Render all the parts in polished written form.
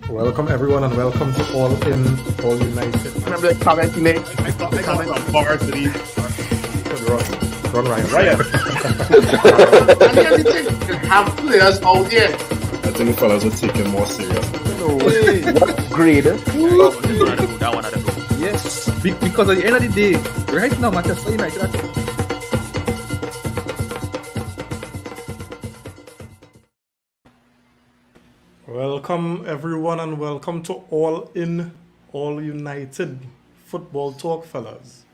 Welcome everyone and welcome to All In, All United. Remember the comment he made? I got some bars to these. Run Ryan. Ryan. And everything. You have players out there. I think the fellas will take it more serious. No way. What grade? That one at the go. Yes. Because at the end of the day, right now, Manchester United are top. Welcome everyone and welcome to All In, All United football talk, fellas.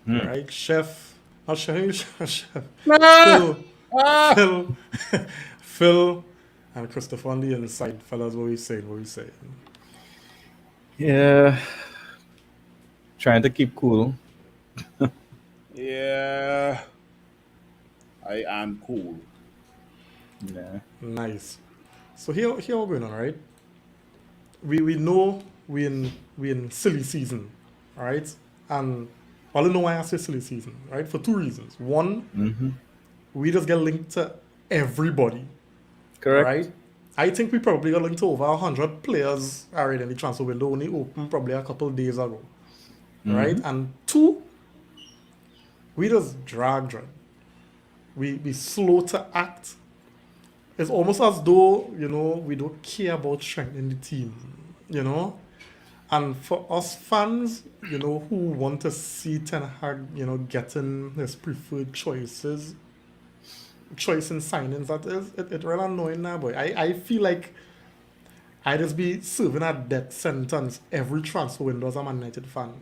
Right, Chef. I'll show you, Chef. Phil, Phil, and Christopher on the inside, fellas. What we saying? Yeah. Trying to keep cool. Yeah. I am cool. Yeah. Nice. So here we're going on, right? We know we in silly season, right? And I don't know why I say silly season, right? For two reasons. One, we just get linked to everybody, Correct. right? I think we probably got linked to over 100 players already in the transfer window, only open probably a couple of days ago, right? And two, we just drag. We slow to act. It's almost as though, we don't care about strengthening the team, And for us fans, who want to see Ten Hag, getting his preferred choice in signings, that is, it really annoying now, boy. I feel like I just be serving a death sentence every transfer window as a Man United fan.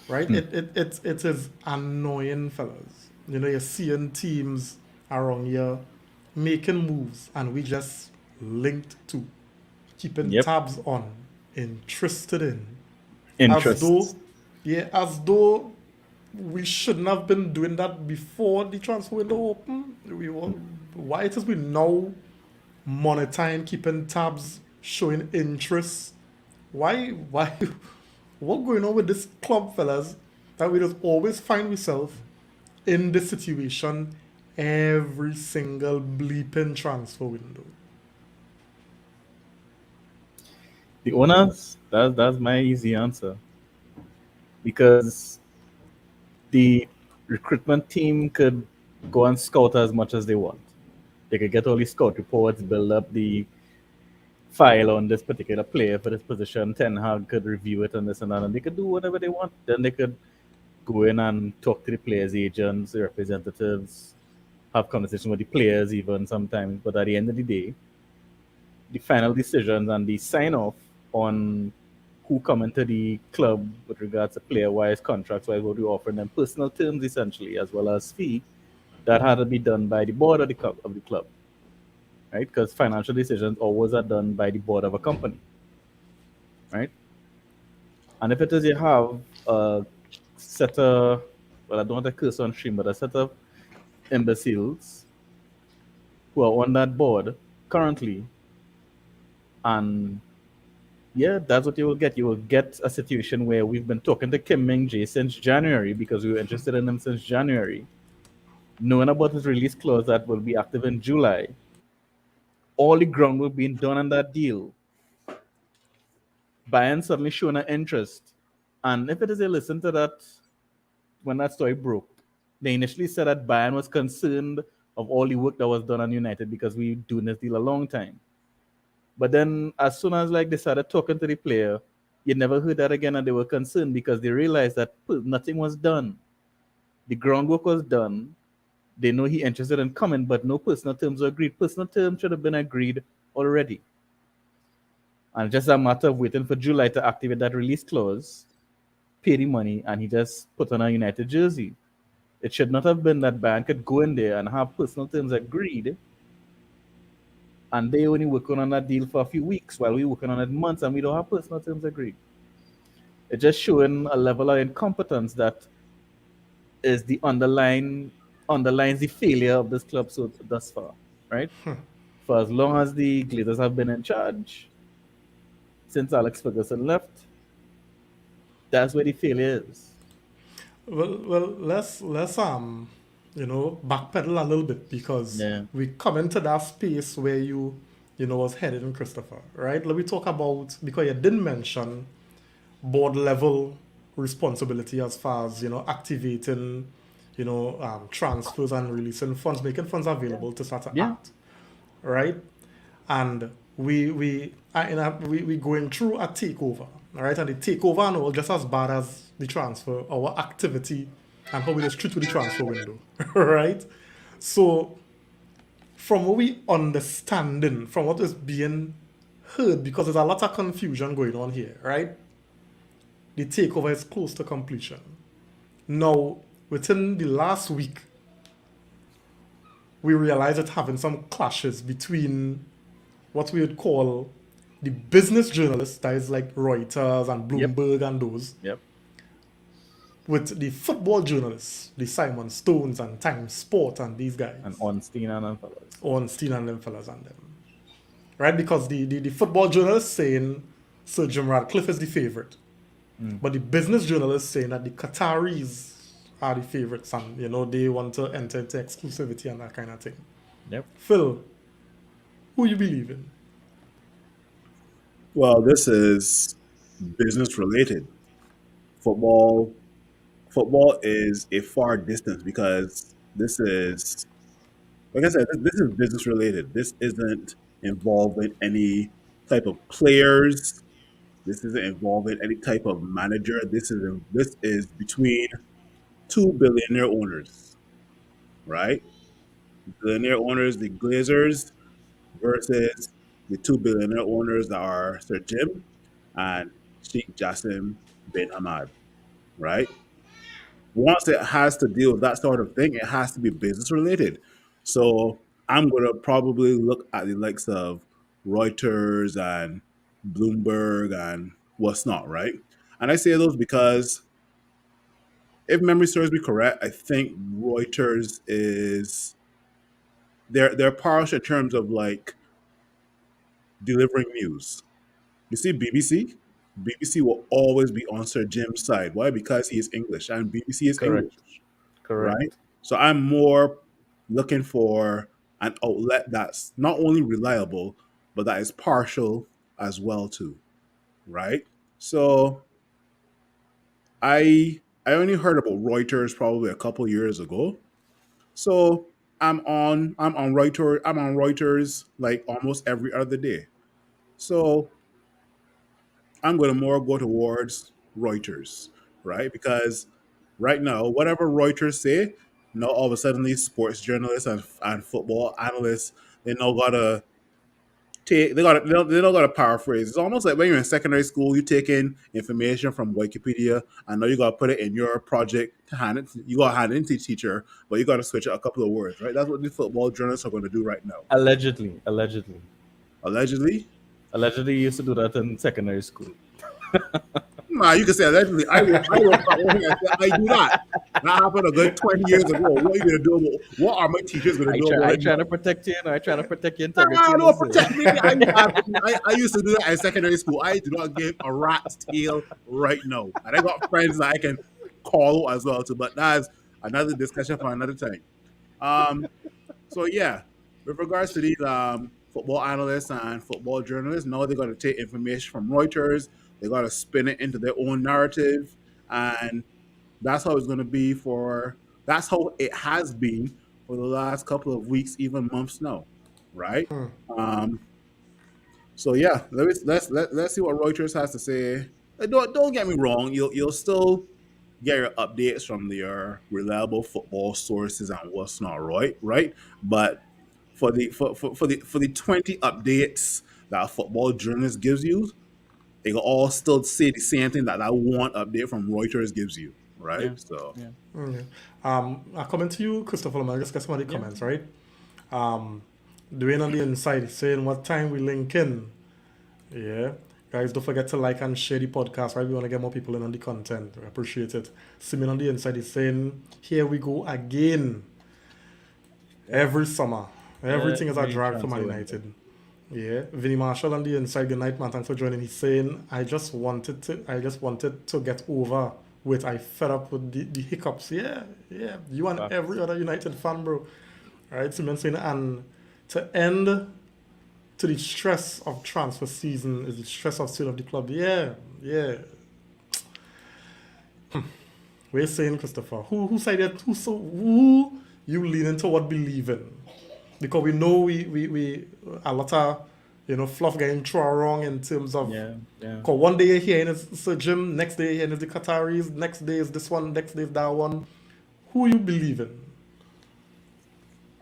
Right? It is annoying, fellas. You're seeing teams around here making moves and we just linked to keeping tabs on, interested in. Interest. As though we shouldn't have been doing that before the transfer window open. Why it is we now monitoring, keeping tabs, showing interest? Why what going on with this club, fellas, that we just always find ourselves in this situation every single bleeping transfer window? The owners, that's my easy answer. Because the recruitment team could go and scout as much as they want. They could get all the scout reports, build up the file on this particular player for this position. Ten Hag could review it and this and that, and they could do whatever they want. Then they could go in and talk to the players' agents, the representatives, have conversations with the players even sometimes. But at the end of the day, the final decisions and the sign-off on who come into the club with regards to player-wise, contracts-wise, what we offer them, personal terms essentially, as well as fee, that had to be done by the board of the club, right? Because financial decisions always are done by the board of a company, right? And if it is you have a set of, well, I don't want to curse on stream, but a set of imbeciles who are on that board currently, and yeah, that's what you will get. You will get a situation where we've been talking to Kim Ming-jae since January because we were interested in him since January, knowing about his release clause that will be active in July. All the groundwork being done on that deal. Bayern suddenly showing an interest. And if it is a listen to that, when that story broke, they initially said that Bayern was concerned of all the work that was done on United because we doing this deal a long time. But then as soon as they started talking to the player, you never heard that again, and they were concerned because they realized that nothing was done. The groundwork was done. They know he interested in coming, but no personal terms were agreed. Personal terms should have been agreed already. And just a matter of waiting for July to activate that release clause, pay the money, and he just put on a United jersey. It should not have been that Bayern could go in there and have personal terms agreed, and they only working on that deal for a few weeks while we're working on it months and we don't have personal terms agreed. It's just showing a level of incompetence that is the underlines the failure of this club thus far, right? For as long as the Glazers have been in charge, since Alex Ferguson left, that's where the failure is. Well, let's backpedal a little bit because we come into that space where you was headed in Christopher, right? Let me talk about, because you didn't mention board level responsibility as far as, activating, transfers and releasing funds, making funds available to start to Yeah. act, right? And we going through a takeover, all right? And the takeover and all just as bad as the transfer, our activity and how we just treat with the transfer window, right? So from what we understanding, from what is being heard, because there's a lot of confusion going on here, right? The takeover is close to completion. Now, within the last week, we realized that having some clashes between what we would call the business journalists, that is like Reuters and Yep. Bloomberg and those, Yep. with the football journalists, the Simon Stones and Times Sport and these guys, And Ornstein and fellas. Ornstein and them fellas and them. Right? Because the football journalists saying Sir Jim Radcliffe is the favorite. But the business journalists saying that the Qataris are the favorites and, they want to enter into exclusivity and that kind of thing. Yep. Phil, who you believe in? Well, this is business related. Football is a far distance because this is, like I said, this is business related. This isn't involving any type of players. This isn't involving any type of manager. This is between two billionaire owners, right? Billionaire owners, the Glazers, versus the two billionaire owners that are Sir Jim and Sheikh Jassim bin Hamad, right? Once it has to deal with that sort of thing, it has to be business related. So I'm going to probably look at the likes of Reuters and Bloomberg and what's not, right? And I say those because if memory serves me correct, I think Reuters is they're partial in terms of like delivering news. You see, BBC will always be on Sir Jim's side. Why? Because he is English and BBC is Correct. English, Correct. right? So I'm more looking for an outlet that's not only reliable, but that is partial as well too, right? So I only heard about Reuters probably a couple years ago. So I'm on Reuters like almost every other day. So I'm going to more go towards Reuters, right? Because right now, whatever Reuters say, now all of a sudden these sports journalists and football analysts, they now gotta they don't gotta paraphrase. It's almost like when you're in secondary school, you take in information from Wikipedia, and now you gotta put it in your project to hand it. You gotta hand it to the teacher, but you gotta switch out a couple of words, right? That's what the football journalists are going to do right now. Allegedly. Allegedly, Allegedly, you used to do that in secondary school. nah, you can say allegedly. I do that. That happened a good 20 years ago. What are you gonna do? What are my teachers gonna do? I trying to protect you, I trying to protect your integrity. Nah, don't protect me. I used to do that in secondary school. I do not give a rat's tail right now. And I got friends that I can call as well too. But that's another discussion for another time. So yeah, with regards to these football analysts and football journalists, now they're going to take information from Reuters. They got to spin it into their own narrative, and that's how it's going to be for. That's how it has been for the last couple of weeks, even months now, right? So yeah, let's see what Reuters has to say. Don't get me wrong, you'll still get your updates from your reliable football sources and what's not, right? But for the 20 updates that a football journalist gives you, they will all still say the same thing that one update from Reuters gives you, right? Yeah. So Yeah. Okay. I comment to you, Christopher. Let me just get some of the comments, right? Dwayne on the inside is saying, what time we link in? Yeah. Guys, don't forget to like and share the podcast, right? We want to get more people in on the content. I appreciate it. Simon on the inside is saying, here we go again. Every summer. Everything is a drag for Man United. Yeah. Vinny Marshall on the inside, good night, man. Thanks for joining. He's saying, I just wanted to get over with. I fed up with the hiccups. Yeah. You and every other United fan, bro. All right, Simon saying, and to end to the stress of transfer season is the stress of state of the club. Yeah, yeah. We're saying, Christopher, who sided who you leaning toward believing? Because we know we a lot of fluff getting thrown wrong in terms of Yeah, yeah. cause one day you're hearing it's Sir Jim, next day you're hearing it's the Qataris, next day is this one, next day is that one. Who you believing?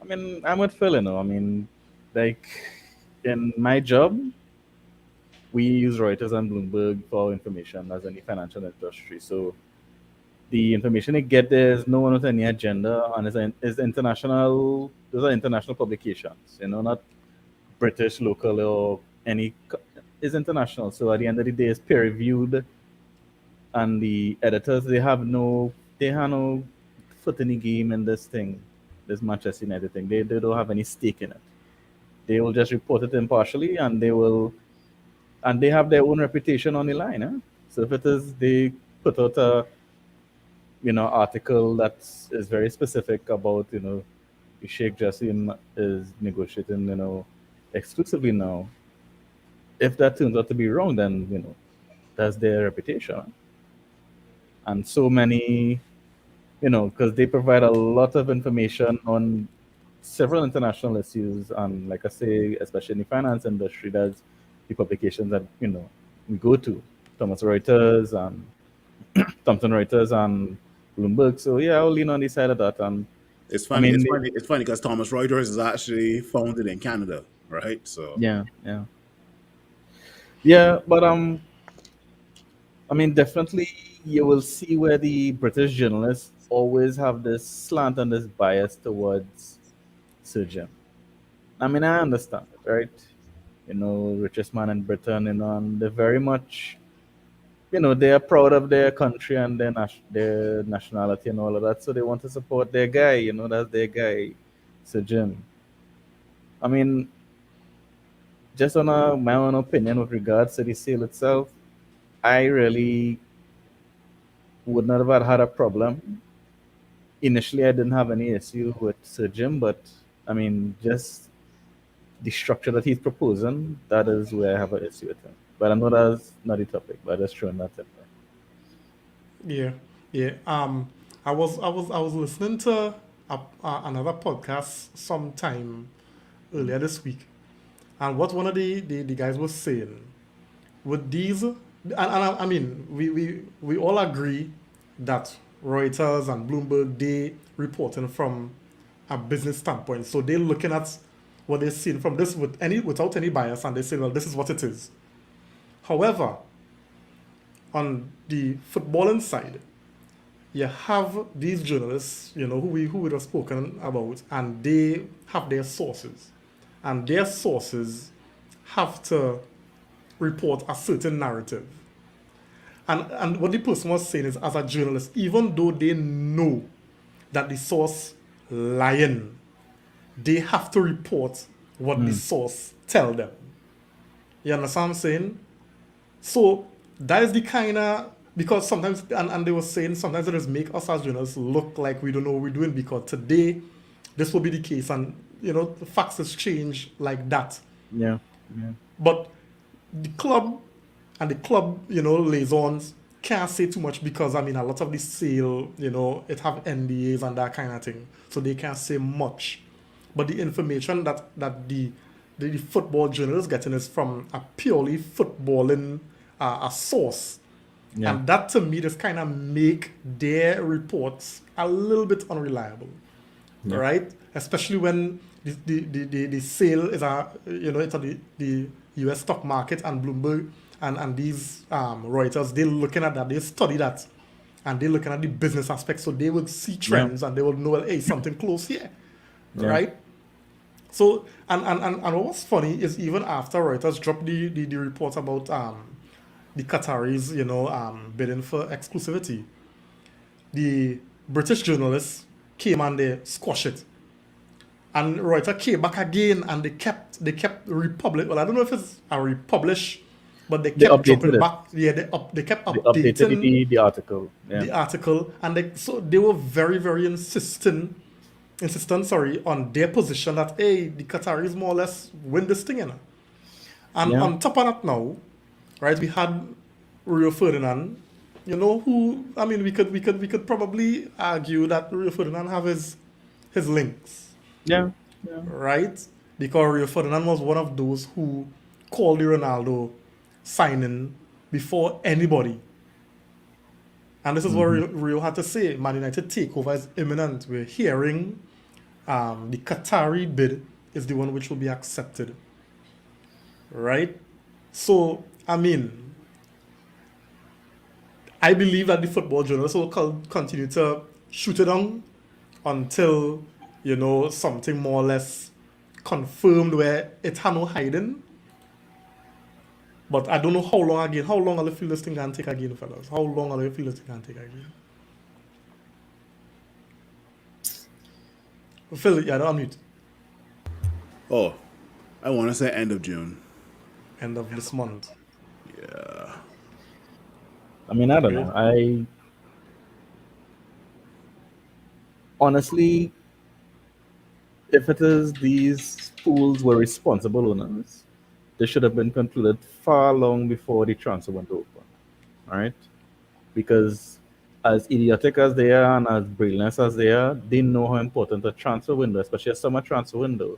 I mean, I'm with Phil, I mean, like, in my job, we use Reuters and Bloomberg for information as any financial industry. So the information they get there is no one with any agenda, and it's international. Those are international publications, not British, local, or any. It's international. So at the end of the day, it's peer reviewed, and the editors they have no foot in the game in this thing, this Manchester United thing. They don't have any stake in it. They will just report it impartially, and they have their own reputation on the line. So if it is, they put out a article that is very specific about Sheikh Jassim is negotiating exclusively now. If that turns out to be wrong, then that's their reputation. And so many, because they provide a lot of information on several international issues, and like I say, especially in the finance industry, that's the publications that we go to, Thomson Reuters and Bloomberg. So yeah, I'll lean on the side of that. And It's funny. I mean, it's funny because Thomas Reuters is actually founded in Canada, right? So yeah. But I mean, definitely you will see where the British journalists always have this slant and this bias towards Sir Jim. I mean, I understand it, right? Richest man in Britain, and they're very much, they are proud of their country and their nationality and all of that. So they want to support their guy, that's their guy, Sir Jim. I mean, just on my own opinion with regards to the sale itself, I really would not have had a problem. Initially, I didn't have any issue with Sir Jim, but I mean, just the structure that he's proposing, that is where I have an issue with him. But I know that's not the topic, but just throwing that in there. Yeah. I was listening to another podcast sometime earlier this week, and what one of the guys was saying with these, and I mean, we all agree that Reuters and Bloomberg, they reporting from a business standpoint, so they're looking at what they're seeing from this without any bias, and they say, well, this is what it is. However, on the footballing side, you have these journalists, who we have spoken about, and they have their sources, and their sources have to report a certain narrative. And what the person was saying is, as a journalist, even though they know that the source lying, they have to report what the source tell them. You understand what I'm saying? So that is the kind of, because sometimes, and they were saying sometimes it just make us as journalists look like we don't know what we're doing, because today this will be the case, and the facts has changed like that. Yeah. But the club and the club, liaisons can't say too much, because a lot of the sale, it have NDAs and that kind of thing, so they can't say much. But the information that the football journalists getting is from a purely footballing a source. Yeah. And that, to me, just kind of make their reports a little bit unreliable, right? Especially when the sale is it's at the U.S. stock market, and Bloomberg and these Reuters, they're looking at that, they study that, and they're looking at the business aspect, so they would see trends and they will know, well, hey, something close here, right? So, and what was funny is, even after Reuters dropped the report about the Qataris, bidding for exclusivity, the British journalists came and they squashed it. And Reuters came back again, and they kept republish. Well, I don't know if it's a republish, but they kept dropping back. Yeah, they kept updating the article. Yeah. The article, and they were very, very insistent, on their position that, hey, the Qataris more or less win this thing, And Yeah. on top of that now, right, we had Rio Ferdinand, who, I mean, we could probably argue that Rio Ferdinand have his links, Yeah. Yeah. right? Because Rio Ferdinand was one of those who called the Ronaldo signing before anybody. And this is what Hmm. Rio had to say. Man United takeover is imminent. We're hearing the Qatari bid is the one which will be accepted, right? So, I mean, I believe that the football journalists will continue to shoot it on until, something more or less confirmed where it had no hiding. But I don't know how long again. How long are the feel this thing can take again, fellas? How long are the feel this thing can take again? Phil, yeah, don't unmute. Oh, I want to say end of June. End of this month. Yeah. I mean, I don't Okay. know. I honestly, if it is these fools were responsible owners, they should have been concluded far long before the transfer went open. All right, because as idiotic as they are and as brilliant as they know how important a transfer window, especially a summer transfer window,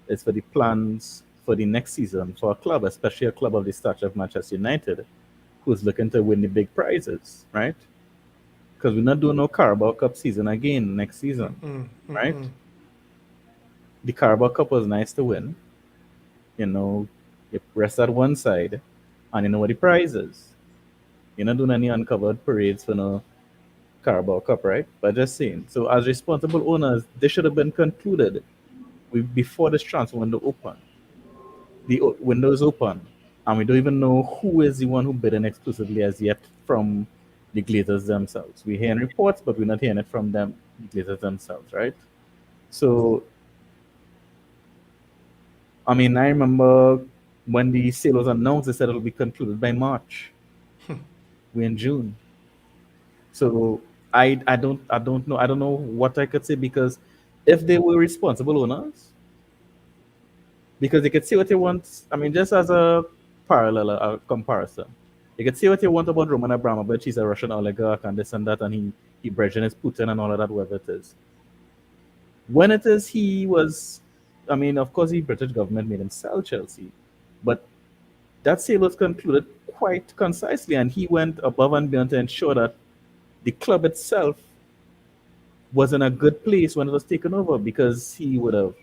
is for the plans for the next season for a club, especially a club of the stature of Manchester United, who's looking to win the big prizes, right? Because we're not doing no Carabao Cup season again next season, right? The Carabao Cup was nice to win. You know, you rest at one side, and you know what the prize is. You're not doing any uncovered parades for no Carabao Cup, right? But just saying. So, as responsible owners, they should have been concluded before this transfer window open. The window is open, and we don't even know who is the one who bid in exclusively as yet from the Glazers themselves. We're hearing reports, but we're not hearing it from them, the Glazers themselves, right? So, I mean, I remember when the sale was announced, they said it'll be concluded by March. We're in June. So I don't know what I could say because if they were responsible owners, because they could say what they want. I mean, just as a parallel, a comparison, you could say what you want about Roman Abramovich. He's a Russian oligarch and this and that, and he bridged against Putin and all of that, whatever it is. When it is he was, I mean, of course, the British government made him sell Chelsea, but that sale was concluded quite concisely, and he went above and beyond to ensure that the club itself was in a good place when it was taken over because he would have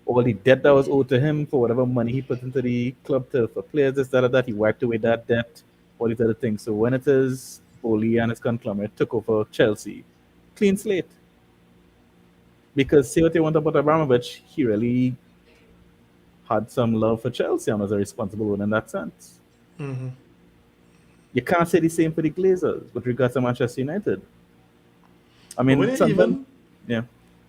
all the debt that was owed to him for whatever money he put into the club to for players, this, that, or that. He wiped away that debt, all these other things. So when it is Boli and his conglomerate took over Chelsea, clean slate. Because say what you want about Abramovich, he really had some love for Chelsea and was a responsible one in that sense. You can't say the same for the Glazers with regards to Manchester United. I But when mean, you Sunderland, even yeah,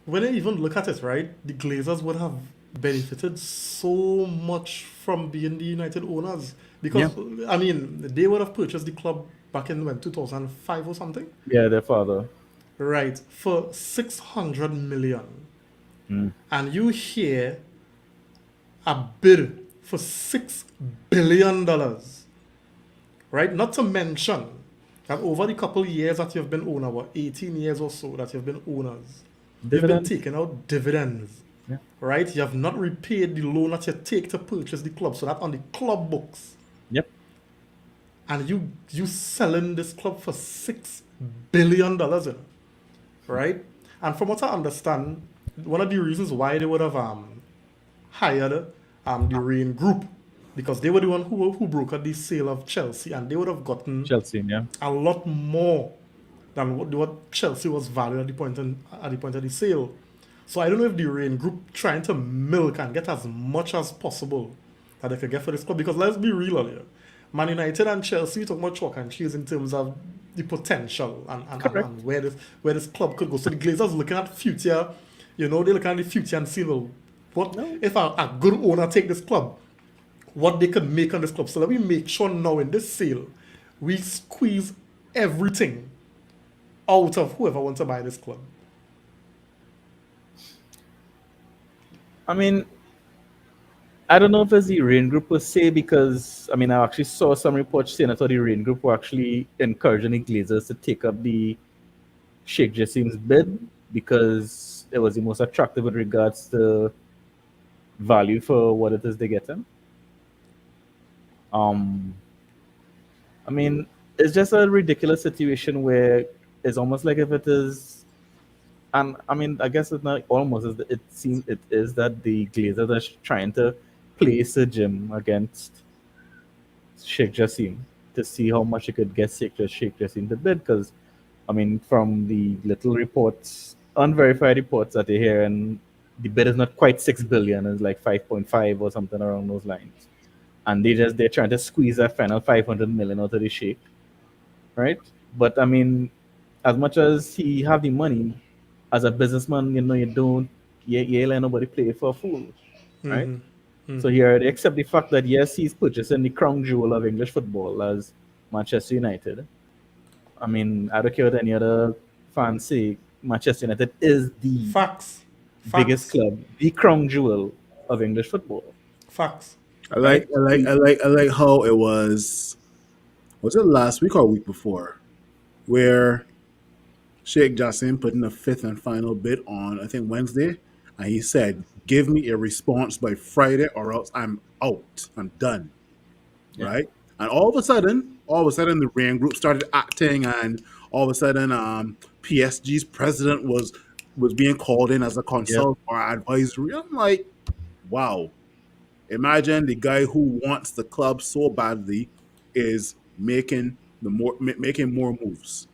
when you even look at it, right, the Glazers would have benefited so much from being the United owners because yeah, I mean they would have purchased the club back in when 2005 or something, yeah, their father. right, for 600 million, Mm. and you hear a bid for $6 billion, right? Not to mention that over the couple of years that you've been owner, what 18 years or so that you've been owners, you've been Dividends. taking out dividends, Yeah. right? You have not repaid the loan that you take to purchase the club, so that on the club books, Yep. and you selling this club for $6 billion, right? And from what I understand, one of the reasons why they would have hired the Rain Group because they were the one who brokered the sale of Chelsea, and they would have gotten Chelsea, yeah. a lot more than what Chelsea was valued at the point of the sale. So I don't know if the Rain Group trying to milk and get as much as possible that they could get for this club. Because let's be real here, Man United and Chelsea we talk about chalk and cheese in terms of the potential Correct. and where this club could go. So the Glazers looking at future, they're looking at the future and see, well, what No. if a good owner take this club, what they could make on this club. So let me make sure now in this sale, we squeeze everything out of whoever wants to buy this club. I mean, I don't know if it's the Rain Group per se, because I mean I actually saw some reports saying that the Rain Group were actually encouraging the Glazers to take up the Sheikh Jassim's bid because it was the most attractive with regards to value for what it is they get in. Um, I mean, it's just a ridiculous situation where it's almost like if it is, and I mean, I guess it's not almost, it seems it is that the Glazers are trying to place a gym against Sheikh Jassim to see how much it could get Sheikh Jassim to bid. Because, I mean, from the little reports, unverified reports that they hear, and the bid is not quite 6 billion, it's like 5.5 or something around those lines. And they're trying to squeeze that final 500 million out of the Sheikh, right? But I mean, as much as he have the money, as a businessman, you don't, you ain't let nobody play for a fool, right? So he already accept the fact that yes, he's purchasing the crown jewel of English football as Manchester United. I mean, I don't care what any other fans say. Manchester United is the Facts. biggest Facts. club, the crown jewel of English football, Facts. I like right? I like I like I like how it was it last week or a week before where Sheikh Jassim put in a fifth and final bid on I think Wednesday, and he said, "Give me a response by Friday, or else I'm out. I'm done." Yeah, Right? And all of a sudden, the Rain Group started acting, and all of a sudden, PSG's president was being called in as a yep, consult or advisory. I'm like, wow. Imagine the guy who wants the club so badly is making more moves,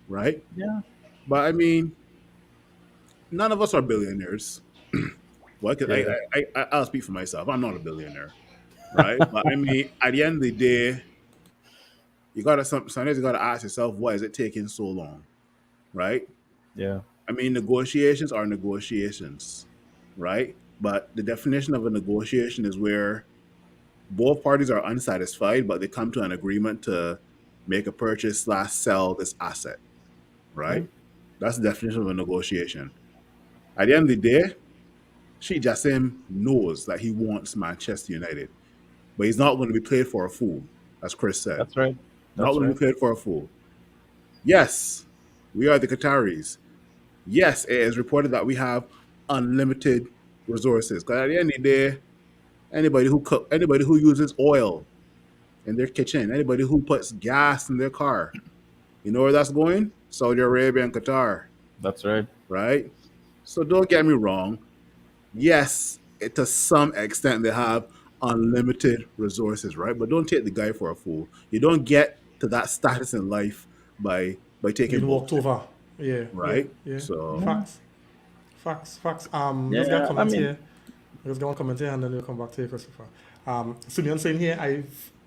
right? yeah, But I mean, none of us are billionaires. Well, yeah. I'll speak for myself. I'm not a billionaire, right? But I mean, at the end of the day, sometimes you gotta ask yourself, why is it taking so long, right? Yeah, I mean, negotiations are negotiations, right? But the definition of a negotiation is where both parties are unsatisfied, but they come to an agreement to make a purchase slash sell this asset, yeah, right? That's the definition of a negotiation. At the end of the day, Sheikh Jassim knows that he wants Manchester United, but he's not going to be played for a fool, as Chris said. that's right. Not That's going to be right. played for a fool. Yes, we are the Qataris. Yes, it is reported that we have unlimited resources. Because at the end of the day, anybody who uses oil in their kitchen, anybody who puts gas in their car, you know where that's going? Saudi Arabia and Qatar, That's right. right? So don't get me wrong. Yes, to some extent they have unlimited resources, right? But don't take the guy for a fool. You don't get to that status in life by taking Being walked bullshit, over. Yeah, yeah, right? yeah. So Yeah, Facts. Facts. Facts. Let's get a yeah. I comment mean, here. Let's get one comment here and then we'll come back to you, Christopher. Simeon saying here,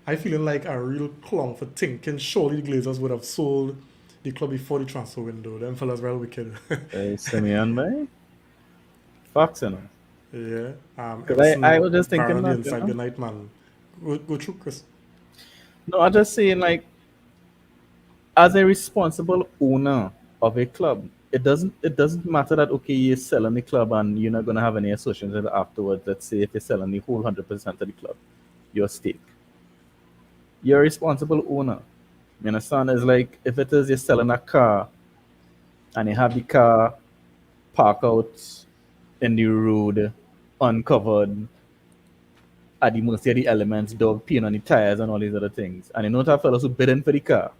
I feeling like a real clown for thinking surely the Glazers would have sold the club before the transfer window. Them fellas well wicked. Simeon, man, facts, you know. Yeah. Because I Everson, was just thinking Baron, the that, you inside know. the night man. Go through, Chris. No, I'm just saying, like, as a responsible owner of a club, it doesn't matter that okay you're selling the club and you're not gonna have any associations with it afterwards. Let's say if you're selling the whole 100% of the club, your stake. You're a responsible owner. You understand? It's like if it is you're selling a car and you have the car parked out in the road, uncovered, at the mercy of the elements, dog peeing on the tires and all these other things. And you know that fellows who bidding for the car,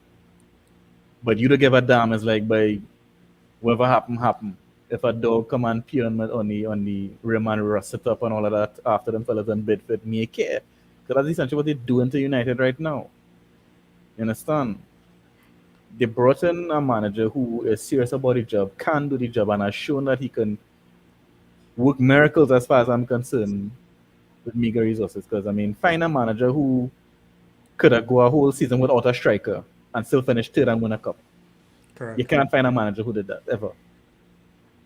but you don't give a damn. It's like by whatever happen. If a dog come and pee on the rim and rust it up and all of that after them fellas and bid for it, me care. Because that's essentially what they're doing to United right now. You understand? They brought in a manager who is serious about the job, can do the job, and has shown that he can work miracles as far as I'm concerned with meager resources. Because I mean, find a manager who could have go a whole season without a striker and still finish third and win a cup. You Correct. can't find a manager who did that ever,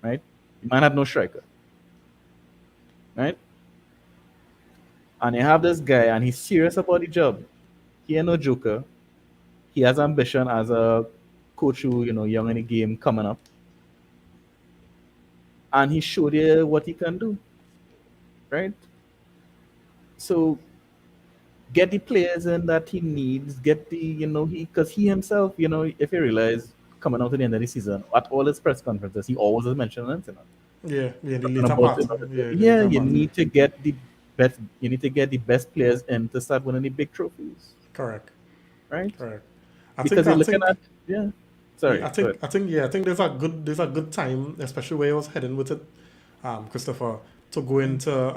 right? The man had no striker, right? And you have this guy, and he's serious about the job. He ain't no joker. He has ambition as a coach who, young in the game coming up, and he showed you what he can do, right? So get the players in that he needs. Get the because he himself, if you realize coming out at the end of the season, at all his press conferences, he always is mentioning it. Yeah, the Talking later about part. Yeah, the yeah, later you part. need to get the best. You need to get the best players in to start winning the big trophies, Correct. right? Correct. I think Because you're I looking think at yeah. yeah, Sorry, go ahead. I think there's a good time, especially where I was heading with it, Christopher, to go into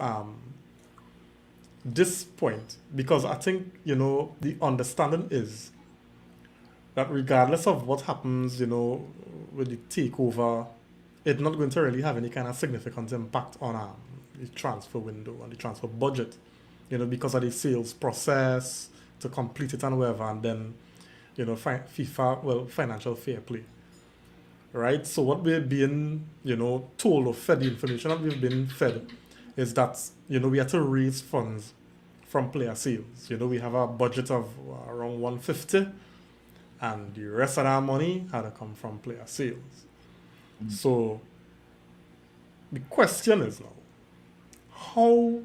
this point because I think the understanding is that regardless of what happens, with the takeover, it's not going to really have any kind of significant impact on the transfer window and the transfer budget, because of the sales process to complete it and whatever, and then FIFA, well, financial fair play, right? So what we're being, told or fed, the information that we've been fed is that, we have to raise funds from player sales. We have a budget of around 150, and the rest of that money had to come from player sales. So the question is now, how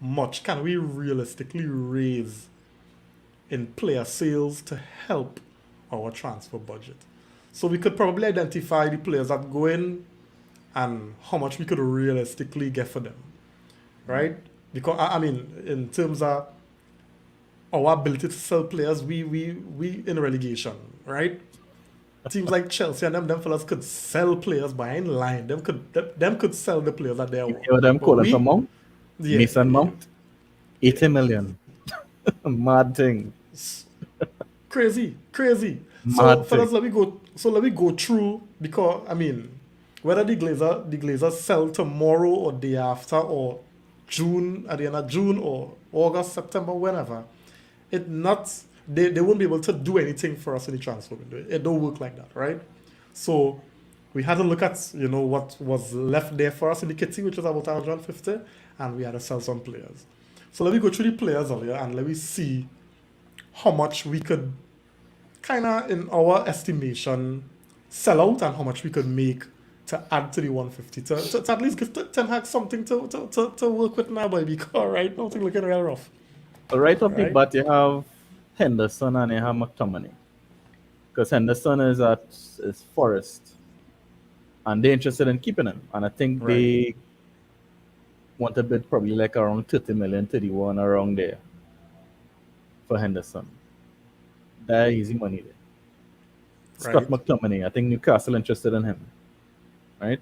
much can we realistically raise in player sales to help our transfer budget? So we could probably identify the players that go in and how much we could realistically get for them, right? Because I mean, in terms of our ability to sell players, we in relegation, right? Teams like Chelsea and them fellas could sell players behind line. Them could sell the players that they You want. hear them But calling for we, Mount, yeah, Mason yeah, Mount, 80 million. Mad thing, crazy. So mad thing. fellas, let me go. So let me go through because I mean, whether the Glazers sell tomorrow or day after or June at the end of June or August, September, whenever, it not they won't be able to do anything for us in the transfer window. It don't work like that, right? So we had to look at what was left there for us in the kitty, which was about 150, and we had to sell some players. So let me go through the players earlier and let me see how much we could kind of, in our estimation, sell out and how much we could make to add to the 150 to at least give Ten Hag something to work with now, baby. All right, nothing looking real rough. Right off the Right? bat, you have Henderson and you have McTominay. Because Henderson is Forest, and they're interested in keeping him. And I think Right. they want to bid probably like around 30 million, 31 around there for Henderson. That easy money there. Scott Right. McTominay, I think Newcastle interested in him, right?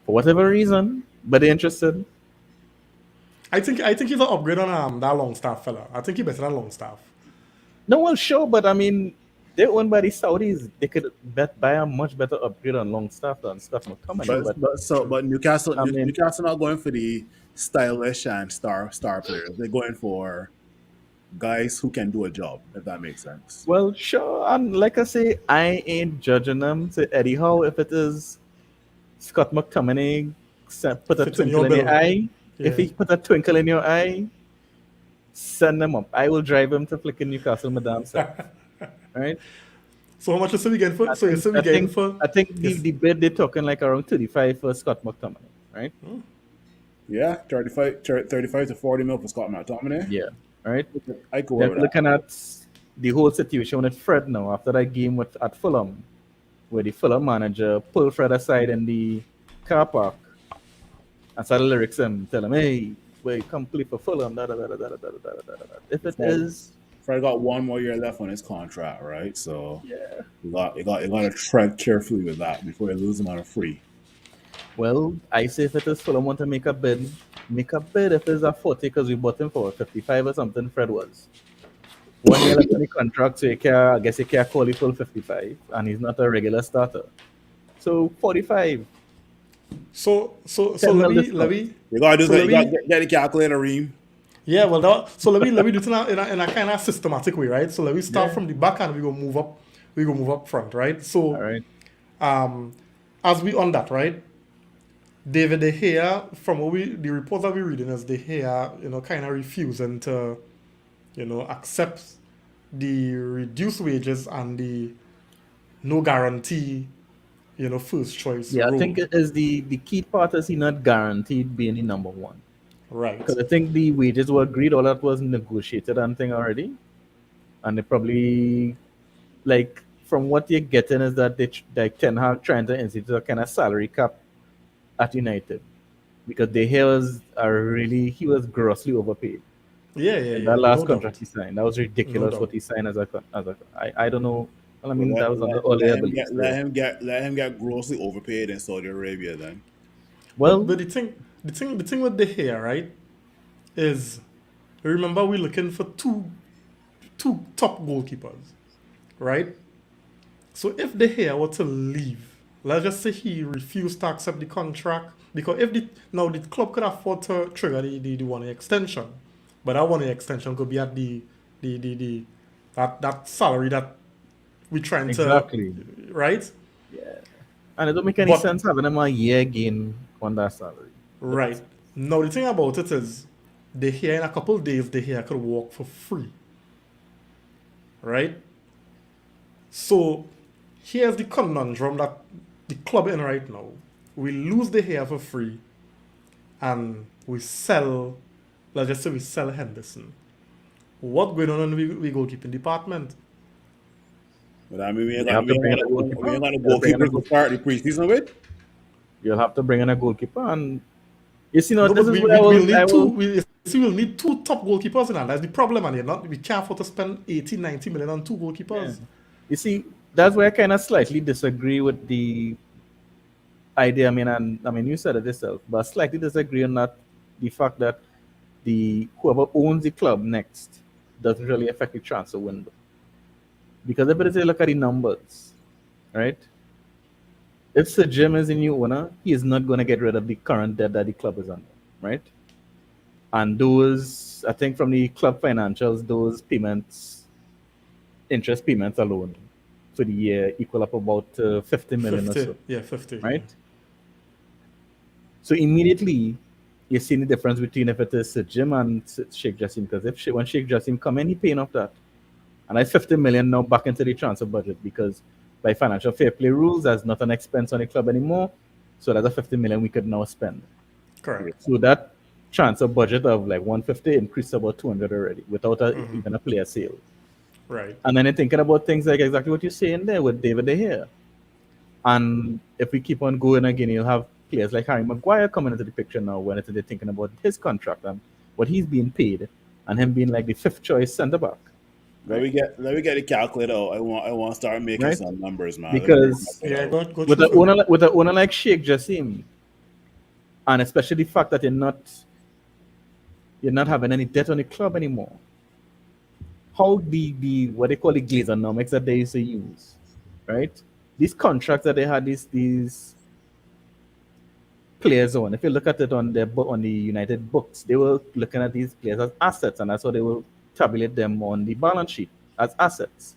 For whatever reason, but they're interested. I think he's an upgrade on that Longstaff fella. I think he's better than Longstaff. No one sure, but I mean, they're owned by the Saudis. They could buy a much better upgrade on Longstaff than Scott McTominay. But But I mean, Newcastle not going for the stylish and star players. They're going for guys who can do a job, if that makes sense. well, sure. And like I say, I ain't judging them. So anyhow, if it is Scott McTominay put a Fits in your twinkle in your bill. eye, if Yeah. he put a twinkle in your eye, send him up. I will drive him to flicking Newcastle, madam self. Right? So how much is we getting for? I So you think say we I getting think for? I think the, Yes. the bid they're talking like around 35 for Scott McTominay, right? Yeah, 35 to 40 mil for Scott McTominay. Yeah. Right? I could Then work with that. looking at the whole situation with Fred now after that game at Fulham, where the Fulham manager pulled Fred aside in the car park and started lyrics him, tell him, hey, wait, come play for Fulham. Da, da, da, da, da, da, da, da, da, da. If it is, Fred got one more year left on his contract, right? So yeah. you got to tread carefully with that before you lose him on a free. Well, I say if it is Fulham want to make a bid if it's a 40 because we bought him for 55 or something, Fred was. 1 year left on the contract, so I guess you can't call it full 55, and he's not a regular starter. So 45. So 10 let mil me discount. You got to do So that. let You got me- to get the calculator, Reem. Yeah, well, so let me do it in a kind of systematic way, right? So let me start Yeah. from the back and we go move up. We go move up front, right? So All right. as we on that, right? David De Gea, from what the reports that we're reading is De Gea, kind of refusing to, accept the reduced wages and the no guarantee, first choice Yeah, role. I think it is the key part is he not guaranteed being the number one. Right. Because I think the wages were agreed, all that was negotiated and thing already, and they probably like from what you're getting is that like Ten Hag trying to institute a kind of salary cap at United because De Gea was he was grossly overpaid in that last No contract doubt. he signed. That was No ridiculous what doubt. he signed I don't know. Well, I Well, mean that was under all let their him beliefs get still. let him get grossly overpaid in Saudi Arabia then. Well, But the thing with the hair, right, is remember we're looking for two top goalkeepers, right? So if De Gea were to leave, let's just say he refused to accept the contract, because if the club could afford to trigger the one year extension, but that one year extension could be at the that salary that we're trying to, exactly. right? Yeah. And it don't make any But sense having him a year gain on that salary. But right now the thing about it is, De Gea in a couple of days De Gea could walk for free, right? So here's the conundrum that the club in right now. We lose the hair for free and we sell, let's just say we sell Henderson. What going on in the goalkeeping department? But I mean, you have to bring in a we goalkeeper. ain't got no You gotta bring in a goalkeepers to goal- start the preseason with. You'll have to bring in a goalkeeper, and you see, no, No, this but is where we'll I need two. will. We see, we'll need two top goalkeepers, and that's the problem. And we can't afford to spend 80, 90 million on two Yeah. goalkeepers. You see, that's where I kind of slightly disagree with the idea. I mean, you said it yourself, but I slightly disagree on that. The fact that the whoever owns the club next doesn't really affect the transfer window, because if you look at the numbers, right? If Sir Jim is the new owner, he is not going to get rid of the current debt that the club is under, right? And those, I think, from the club financials, those payments, interest payments alone, for the year equal up about 50 million or 50, so, yeah, 50. right? So immediately, you're seeing the difference between if it is Sir Jim and Sheikh Jassim, because when Sheikh Jassim come in, he paying off that. And that's 50 million now back into the transfer budget, because by financial fair play rules, that's not an expense on the club anymore. So that's a 50 million we could now spend. Correct. So that transfer budget of like 150 increased to about 200 already without even a player sale. Right. And then you're thinking about things like exactly what you're saying there with David De Gea. And if we keep on going again, you'll have players like Harry Maguire coming into the picture now when they're thinking about his contract and what he's being paid, and him being like the fifth choice centre back. Let me get the calculator out. I want to start making Right? some numbers, man. Because Yeah, go with through an owner like Sheikh Jassim, and especially the fact that you're not having any debt on the club anymore. How the what they call the Glazeronomics that they used to use, right? These contracts that they had, these players on. If you look at it on the United books, they were looking at these players as assets, and that's how they will tabulate them on the balance sheet as assets.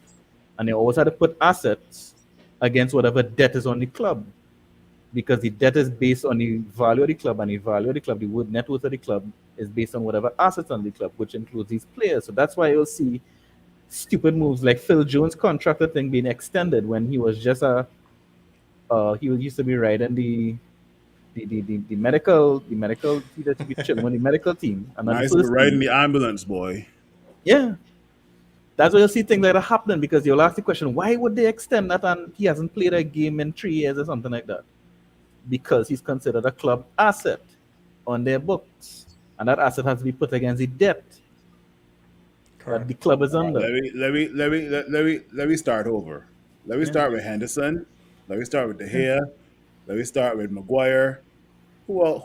And they always had to put assets against whatever debt is on the club, because the debt is based on the value of the club, and the value of the club, the net worth of the club, is based on whatever assets on the club, which includes these players. So that's why you'll see stupid moves like Phil Jones' contract thing being extended when he was just he used to be riding the medical he used to be chilling with the medical team and not the Nice, but first riding team. the ambulance, boy. Yeah. That's why you'll see things like that happening, because you'll ask the question, why would they extend that and he hasn't played a game in 3 years or something like that? Because he's considered a club asset on their books, and that asset has to be put against the debt that the club is under. Let me start over. Let me start with Henderson. Let me start with De Gea. Let me start with Maguire. Go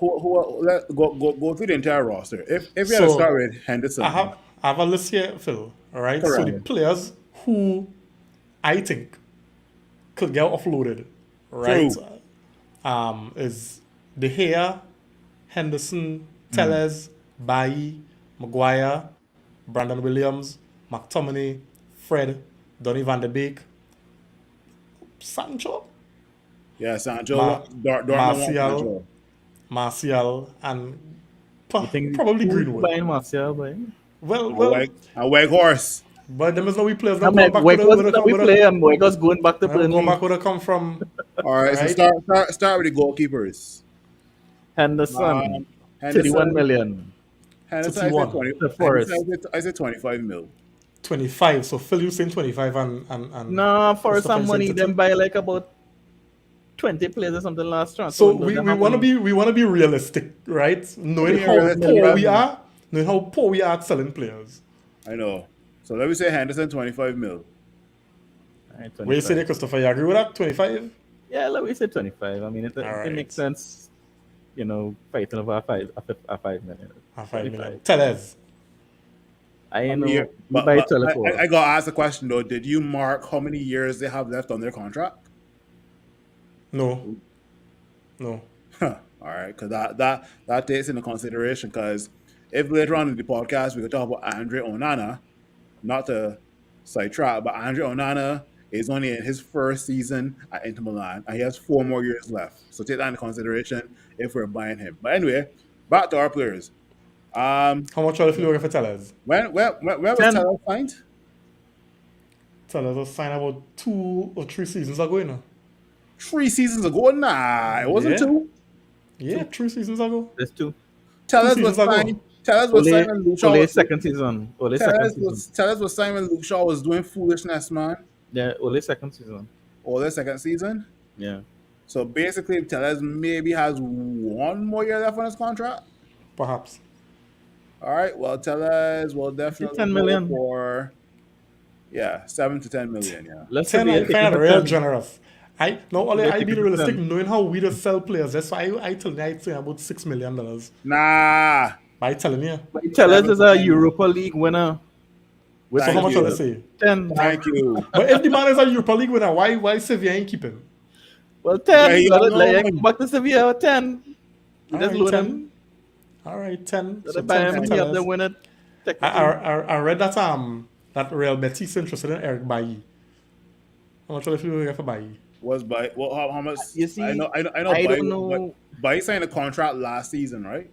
through the entire roster. If we had to So start with Henderson, I have a list here, Phil. All right. So the Correct. players who I think could get offloaded, right? True. Is De Gea, Henderson, Tellez, Bailly, Maguire, Brandon Williams, McTominay, Fred, Donny van de Beek, Sancho, Yeah, Sancho, Dortmund wants Martial, Sancho. Martial, and You think probably who's Greenwood. buying Martial, boy? Well, A white horse. but them is no we players I not mean, going back White to was we play and White was going back to going Burnley. back where they come from. All right, so Right. start with the goalkeepers. Henderson, 31 Henderson, million. Henderson, I said 31. 20. The Henderson, Forest. I said 25 mil. 25. So Phil, you saying 25 and No, for Christopher, some you saying money, 30? them buy like about 20 players or something last transfer So window. we want to be realistic, right? Knowing Being how realistic, poor we man. are, knowing how poor we are at selling players. I know. So let me say Henderson 25 mil. Alright, Where you say 25. that, Christopher? You agree with that? 25? Yeah, let me say 25. I mean, it Alright. makes sense, fighting over a 5 million. 5 million. 25. Teles. I I know mean, you but, buy but Telefor. I got to ask the question though. Did you mark how many years they have left on their contract? No. No. All right, because that takes into consideration. Because if later on in the podcast we could talk about Andre Onana, not to sidetrack, but Andre Onana is only in his first season at Inter Milan, and he has 4 more years left. So take that into consideration if we're buying him. But anyway, back to our players. How much are you looking for Teles? When was 10. Taylor signed? Teles was signed about 2 or 3 seasons ago, 3 seasons ago. Nah, it wasn't Yeah. 2. Yeah, 3 seasons ago. There's two. Tellers seasons was ago. signed. Tellers was signed when Luke Shaw Ole was second season. Ole second season. Tellers was signed when Luke Shaw was doing foolishness, man. Yeah, Ole second season. Or their second season. Yeah. So basically, Tellers maybe has 1 more year left on his contract. Perhaps. All right. Well, Tellers will definitely 10 go million. for 7 to 10 million. Yeah. Let's 10, say I they find take real 10. generous. I They be take it to realistic, 10. knowing how we just sell players. That's why I tell you, I say about $6 million. Nah. By telling you. But Tellers is a Europa League winner. With So how Thank much you. are they say? 10. Thank you. But if the man is a Europa League winner, why Sevilla ain't keeping? Well, 10. Yeah, you Let it know, like, man. back to Sevilla, 10. You just Alright, load 10. him. All right, 10. Let So it buy 10 him for and he have the Tellers. winner. I read that Real Betis interested in Eric Bailly. How much are you looking for Bailly? Was by how much? You see, I know. I Bai, don't know. Bai signed a contract last season, right?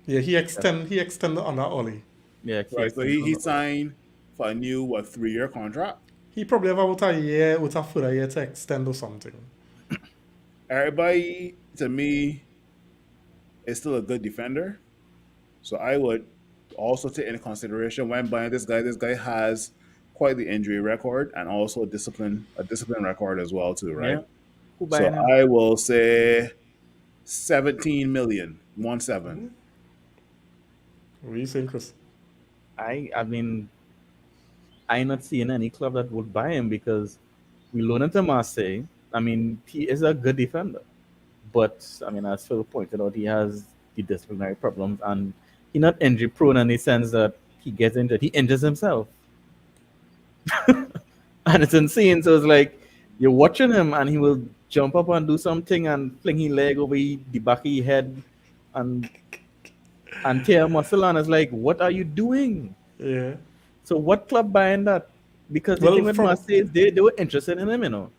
Yeah, he extended on that Oli. Yeah, Right. So he signed for a new 3-year contract. He probably have about a year with a further year to extend or something. Everybody, to me, is still a good defender. So I would also take into consideration when buying this guy. This guy has quite the injury record and also a discipline record as well too, right? Yeah. Who So buying him? I will say 17 million, 17. What are you saying, Chris? I mean, I'm not seeing any club that would buy him because we loan him to Marseille. I mean, he is a good defender. But, I mean, as Phil pointed out, he has the disciplinary problems and he's not injury prone in the sense that he gets injured. He injures himself. And it's insane. So it's like you're watching him and he will jump up and do something and fling his leg over the back of his head and tear a muscle, and it's like, what are you doing? Yeah. So what club buying that? Because the Well, thing with from- Marseille is they were interested in him,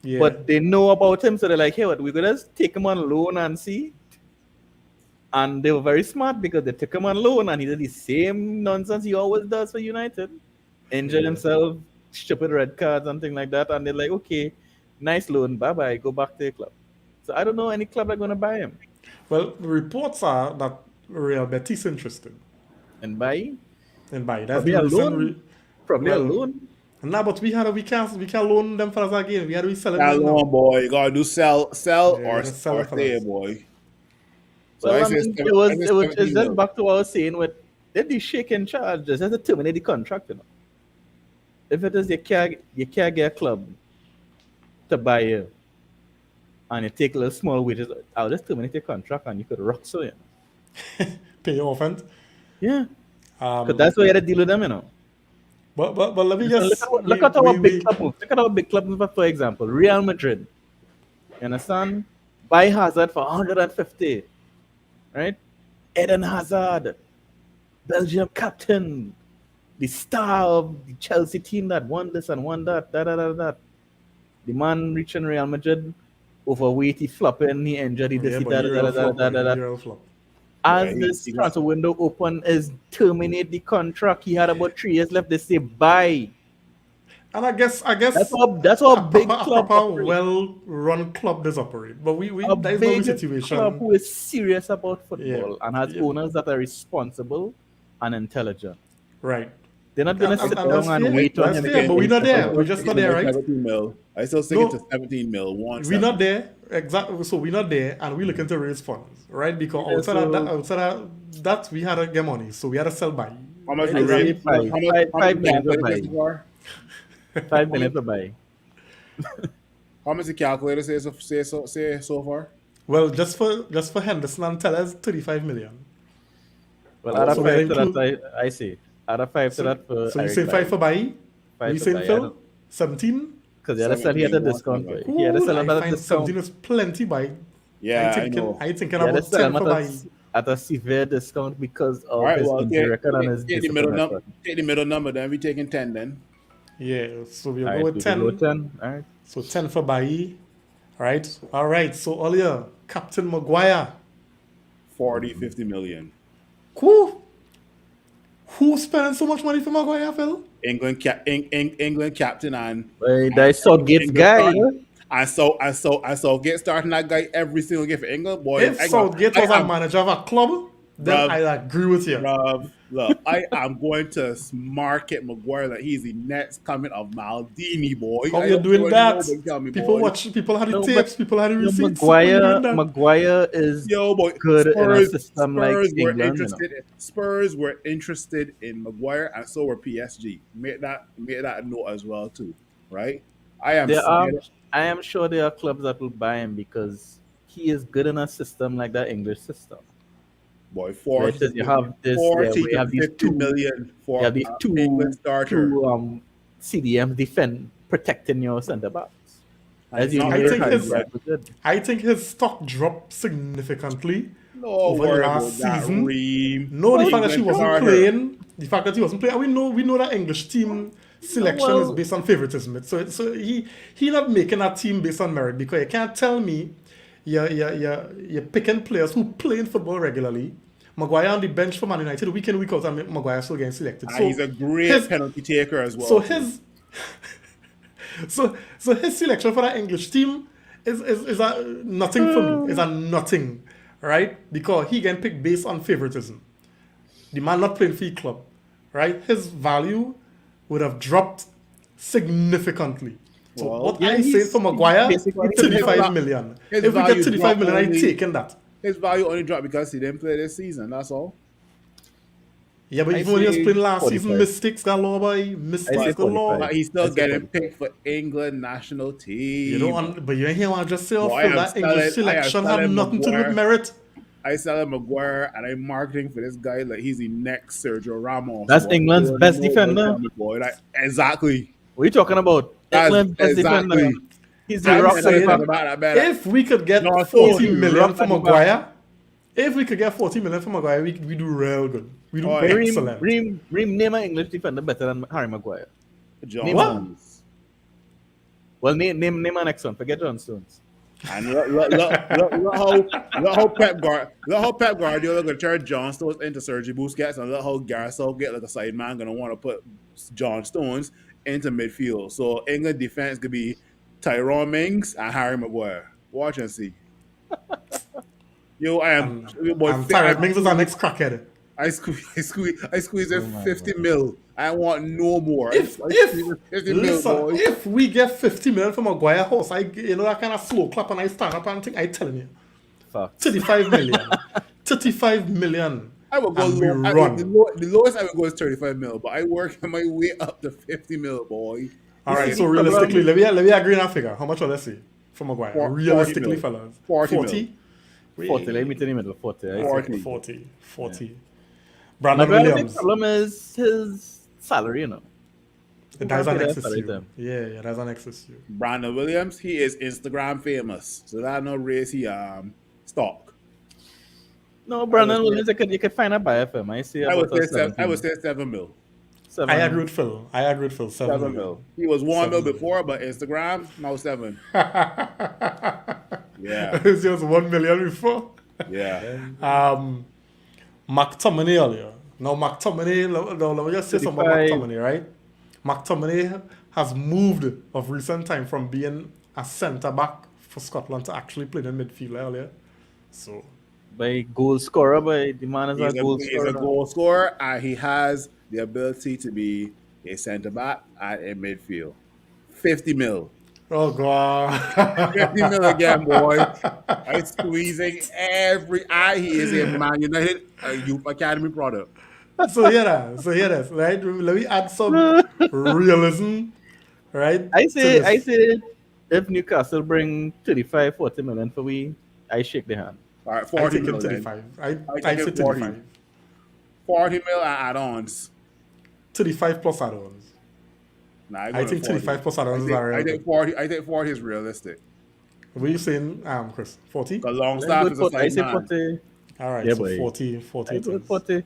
Yeah. But they know about him, so they're like, hey, what, we're gonna take him on loan and see. And they were very smart because they took him on loan and he did the same nonsense he always does for United. Injured himself, stupid red cards and things like that. And they're like, okay, nice loan, bye-bye, go back to your club. So I don't know any club that's gonna buy him. Well, the reports are that Real Betis interested And buy in Bailly. That's probably the a recent loan. Probably well, a loan. Nah, but we can't loan them fellas again. We had to sell That them now. long boy, you gotta do sell Yeah, or just sell or it for stay, us. boy. So Well, I say mean, seven- I say it's 17 just mil. back to what I was saying with they'd be shaking charge just have to terminate the contract, If it is you can't get a club to buy you and you take a little small wages, I'll just terminate your contract and you could rock so Pay your offense. Yeah. Um, Because that's why you had to deal with them, but let me Listen, just look at our big club moves. Look at our big club moves, for example, Real Madrid. You understand? Buy Hazard for 150. Right? Eden Hazard, Belgium captain, the star of the Chelsea team that won this and won that, that. The man reaching Real Madrid, overweight, he flopping, he injured, he this, he that. Real flop. As Yeah, this he got- transfer window open is terminate the contract. He had about 3 years left. They say buy. And I guess That's how a big proper, club operate. well-run club does operate. But we A that is not the big situation. club who is serious about football Yeah. and has Yeah. owners that are responsible unintelligent. Right. They're not gonna sit And down that's and fair. wait on That's him fair, to but we're not there. I We're still just not sticking there, to right? 17 mil. I still sticking No. to 17 mil. We're not there. Exactly. So we're not there, and we're looking to raise funds, right? Because Yeah, outside of that, we had to get money, so we had to sell by. How much Right? we I say raised? How much 5 we million per calculated buy. so far? 5 million per buy. How much the calculator say so far? Well, just for Henderson and Tellers, 35 million. Well, Oh, add a So we 5 to include. that, I say. Add a 5 to So, that for so you Eric saying 5 for Bailey. buy? 5 You for saying buy. Phil? 17? Because the other said he had a 17, discount. Boy. 17. He had to Cool. sell I him at a find 17 discount. is plenty buy. Yeah, I know. I thinking He had to about sell 10 him for buy. at a severe discount because All of right, his well, injury record and his take the discipline middle number. record. Take the middle number. Then we taking 10. Then Yeah, so we'll All go right, with we can go 10. 10. All right. So 10 for Bailly. All right. So earlier, Captain Maguire. 40, 50 million. Cool. Who's spending so much money for Maguire, Phil? England captain and Wait, that is Southgate's England guy. starting. I saw get starting that guy every single game for England. Boy, If Southgate was a manager of a club, then Bruv. I agree with you. Look, I am going to market Maguire that he's the next coming of Maldini, boy. How I you don't doing care what that? nobody tell me, People boy. watch. People had the No, tapes. People had the No, receipts. How you doing that? Maguire is Yo, boy, good in a system like Spurs were England. You know. interested. Spurs were interested in Maguire, and so were PSG. Make that note as well too, right? I am. I am sure there are clubs that will buy him because he is good in a system like that English system. Boy, Where it 40, says you have this, 40 we have to these 50 two, million for you have these England starter. two CDM defend protecting your centre backs. As you not know, I think Harry his- Maguire was good. I think his stock dropped significantly. No over the worry last about that, season. Reem. No, the fact that she England wasn't starter. playing. The fact that he wasn't playing. And we know that English team selection Well- is based on favoritism. So he not making that team based on merit, because you can't tell me you're picking players who play in football regularly. Maguire on the bench for Man United week in, week out, and Maguire still getting selected. And So he's a great his- penalty taker as well. So his so his selection for that English team is a nothing for me. Is a nothing, right? Because he can pick based on favoritism. The man not playing for the club, right? His value would have dropped significantly. So Well, what yeah, I'm saying he's for Maguire, basically 35 million. his If we value get 35 million, dropped I'm only- taking that. His value only dropped because he didn't play this season. That's all. Yeah, but I even when he was say playing last 45. season, mistakes galore, boy. I say Mistakes galore. 45. But he's still That's getting okay. picked for England national team. You know, but you ain't hear what I just say. Well, I Phil, am that English selling- I am selection had selling nothing to do with Maguire. merit. I sell Maguire and I'm marketing for this guy like he's the next Sergio Ramos. That's boy. England's You best know defender. what, boy. Like, exactly. What are you talking about? That's England's best exactly. defender. He's the I'm rock saying- defender. about that. If we could get No, 40 so- million rock for at the Maguire, if we could get 40 million for Maguire, we do real good. We do Oh, yeah. excellent. Reem, name an English defender better than Harry Maguire. John What? Stones. Well, name an next one. Forget John Stones. And look how Pep Guardiola gonna turn John Stones into Sergio Busquets, and look how Gareth Southgate, like a side man, gonna want to put John Stones into midfield. So England defense could be Tyrone Mings and Harry Maguire. Watch and see. Yo, I am. And Tyrone Mings is our next crackhead. I squeeze in my 50 mil. I want no more. If, I squeeze in 50 mil, listen, boy. if we get 50 million for Maguire house, that kind of slow clap and I stand up and think, I telling you, Fuck. 35 million. 35 million. I would go and we low. run. The lowest I would go is 35 mil, but I work my way up to 50 mil, boy. All right, see, so realistically, let me agree on that figure. How much will I see for Maguire? 40 Realistically, mil. fellas. 40 mil. 40? 40. Let me tell you, middle 40. I say. 40. 40. Brandon Maguire's big Williams. problem is his salary, you know. That's an That's excess right issue. there. Yeah, that's an excess issue. Brandon Williams, he is Instagram famous, so that no raise he stock. No, Brandon Williams, you could find a buyer for him. I see I would about say a 17. 7 mil. I agree with Phil. 7 7 million. mil. He was 1 mil 7 before, but Instagram now 7. Yeah, It was just 1 million before. yeah. McTominay earlier. Now McTominay, let me just say something about 35. McTominay, right? McTominay has moved of recent time from being a centre back for Scotland to actually playing in midfield earlier. So by goal scorer, by the man is a goal He's a scorer. goal scorer, and he has the ability to be a centre back and a midfield. 50 mil. Oh 50 mil again, boy. God. I'm squeezing every eye. He is a Man United Youth Academy product. So here that, right? Let me add some realism, right? To I this. say, if Newcastle bring 35, 40 million for we, I shake the hand. All right, I 40 take him mil then. 35. I I take say it 40. 35. 40 mil and add-ons. 35 plus add-ons. Nah, I I go to think 40. 35 plus add-ons is I alright. think 40. I think 40 is realistic. What are you saying, Chris? 40? Because Let's go Longstaff with is a 40. I slight say man. 40. Alright, Yeah, so boy. 40 I it go with is. 40.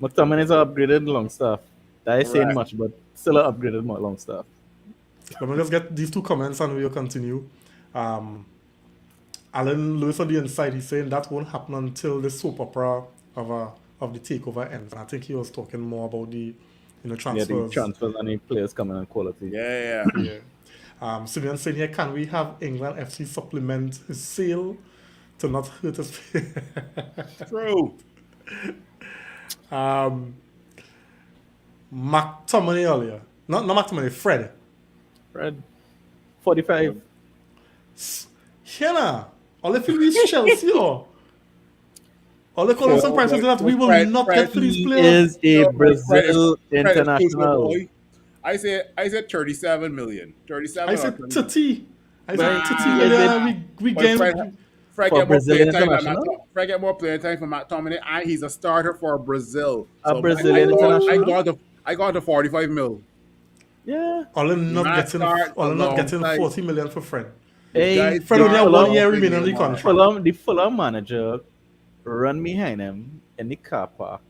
McTominay is an upgraded long staff. That is saying Correct. much, but still an upgraded long staff. Let me just get these two comments and we'll continue. Alan Lewis on the inside, he's saying that won't happen until the soap opera of the takeover ends. And I think he was talking more about the Yeah, the transfers. transfers and the players coming in quality. Yeah. Yeah. Simeon saying here, can we have England FC supplement his sale to not hurt his True. McTominay earlier. Not McTominay, Fred. Fred, 45. Here, all if you reach Chelsea or all the calling some prices that we will Fred- not Fred get for these He players. is a No, Brazil Fred is crucial, international. boy. I said 37 million. 37 I or said 20. Titi. I said Nah, Titi is million. We But gain. Fred For get more Brazil playing time international? Fred get more playing time for McTominay, and he's a starter for Brazil. A So Brazilian international? I got to 45 mil. Yeah. All in He not might getting start all in not getting alongside- 40 million for Fred. Hey, Guys, Fred only have Fulham- 1 year remaining on the contract. The Fulham manager run behind him in the car park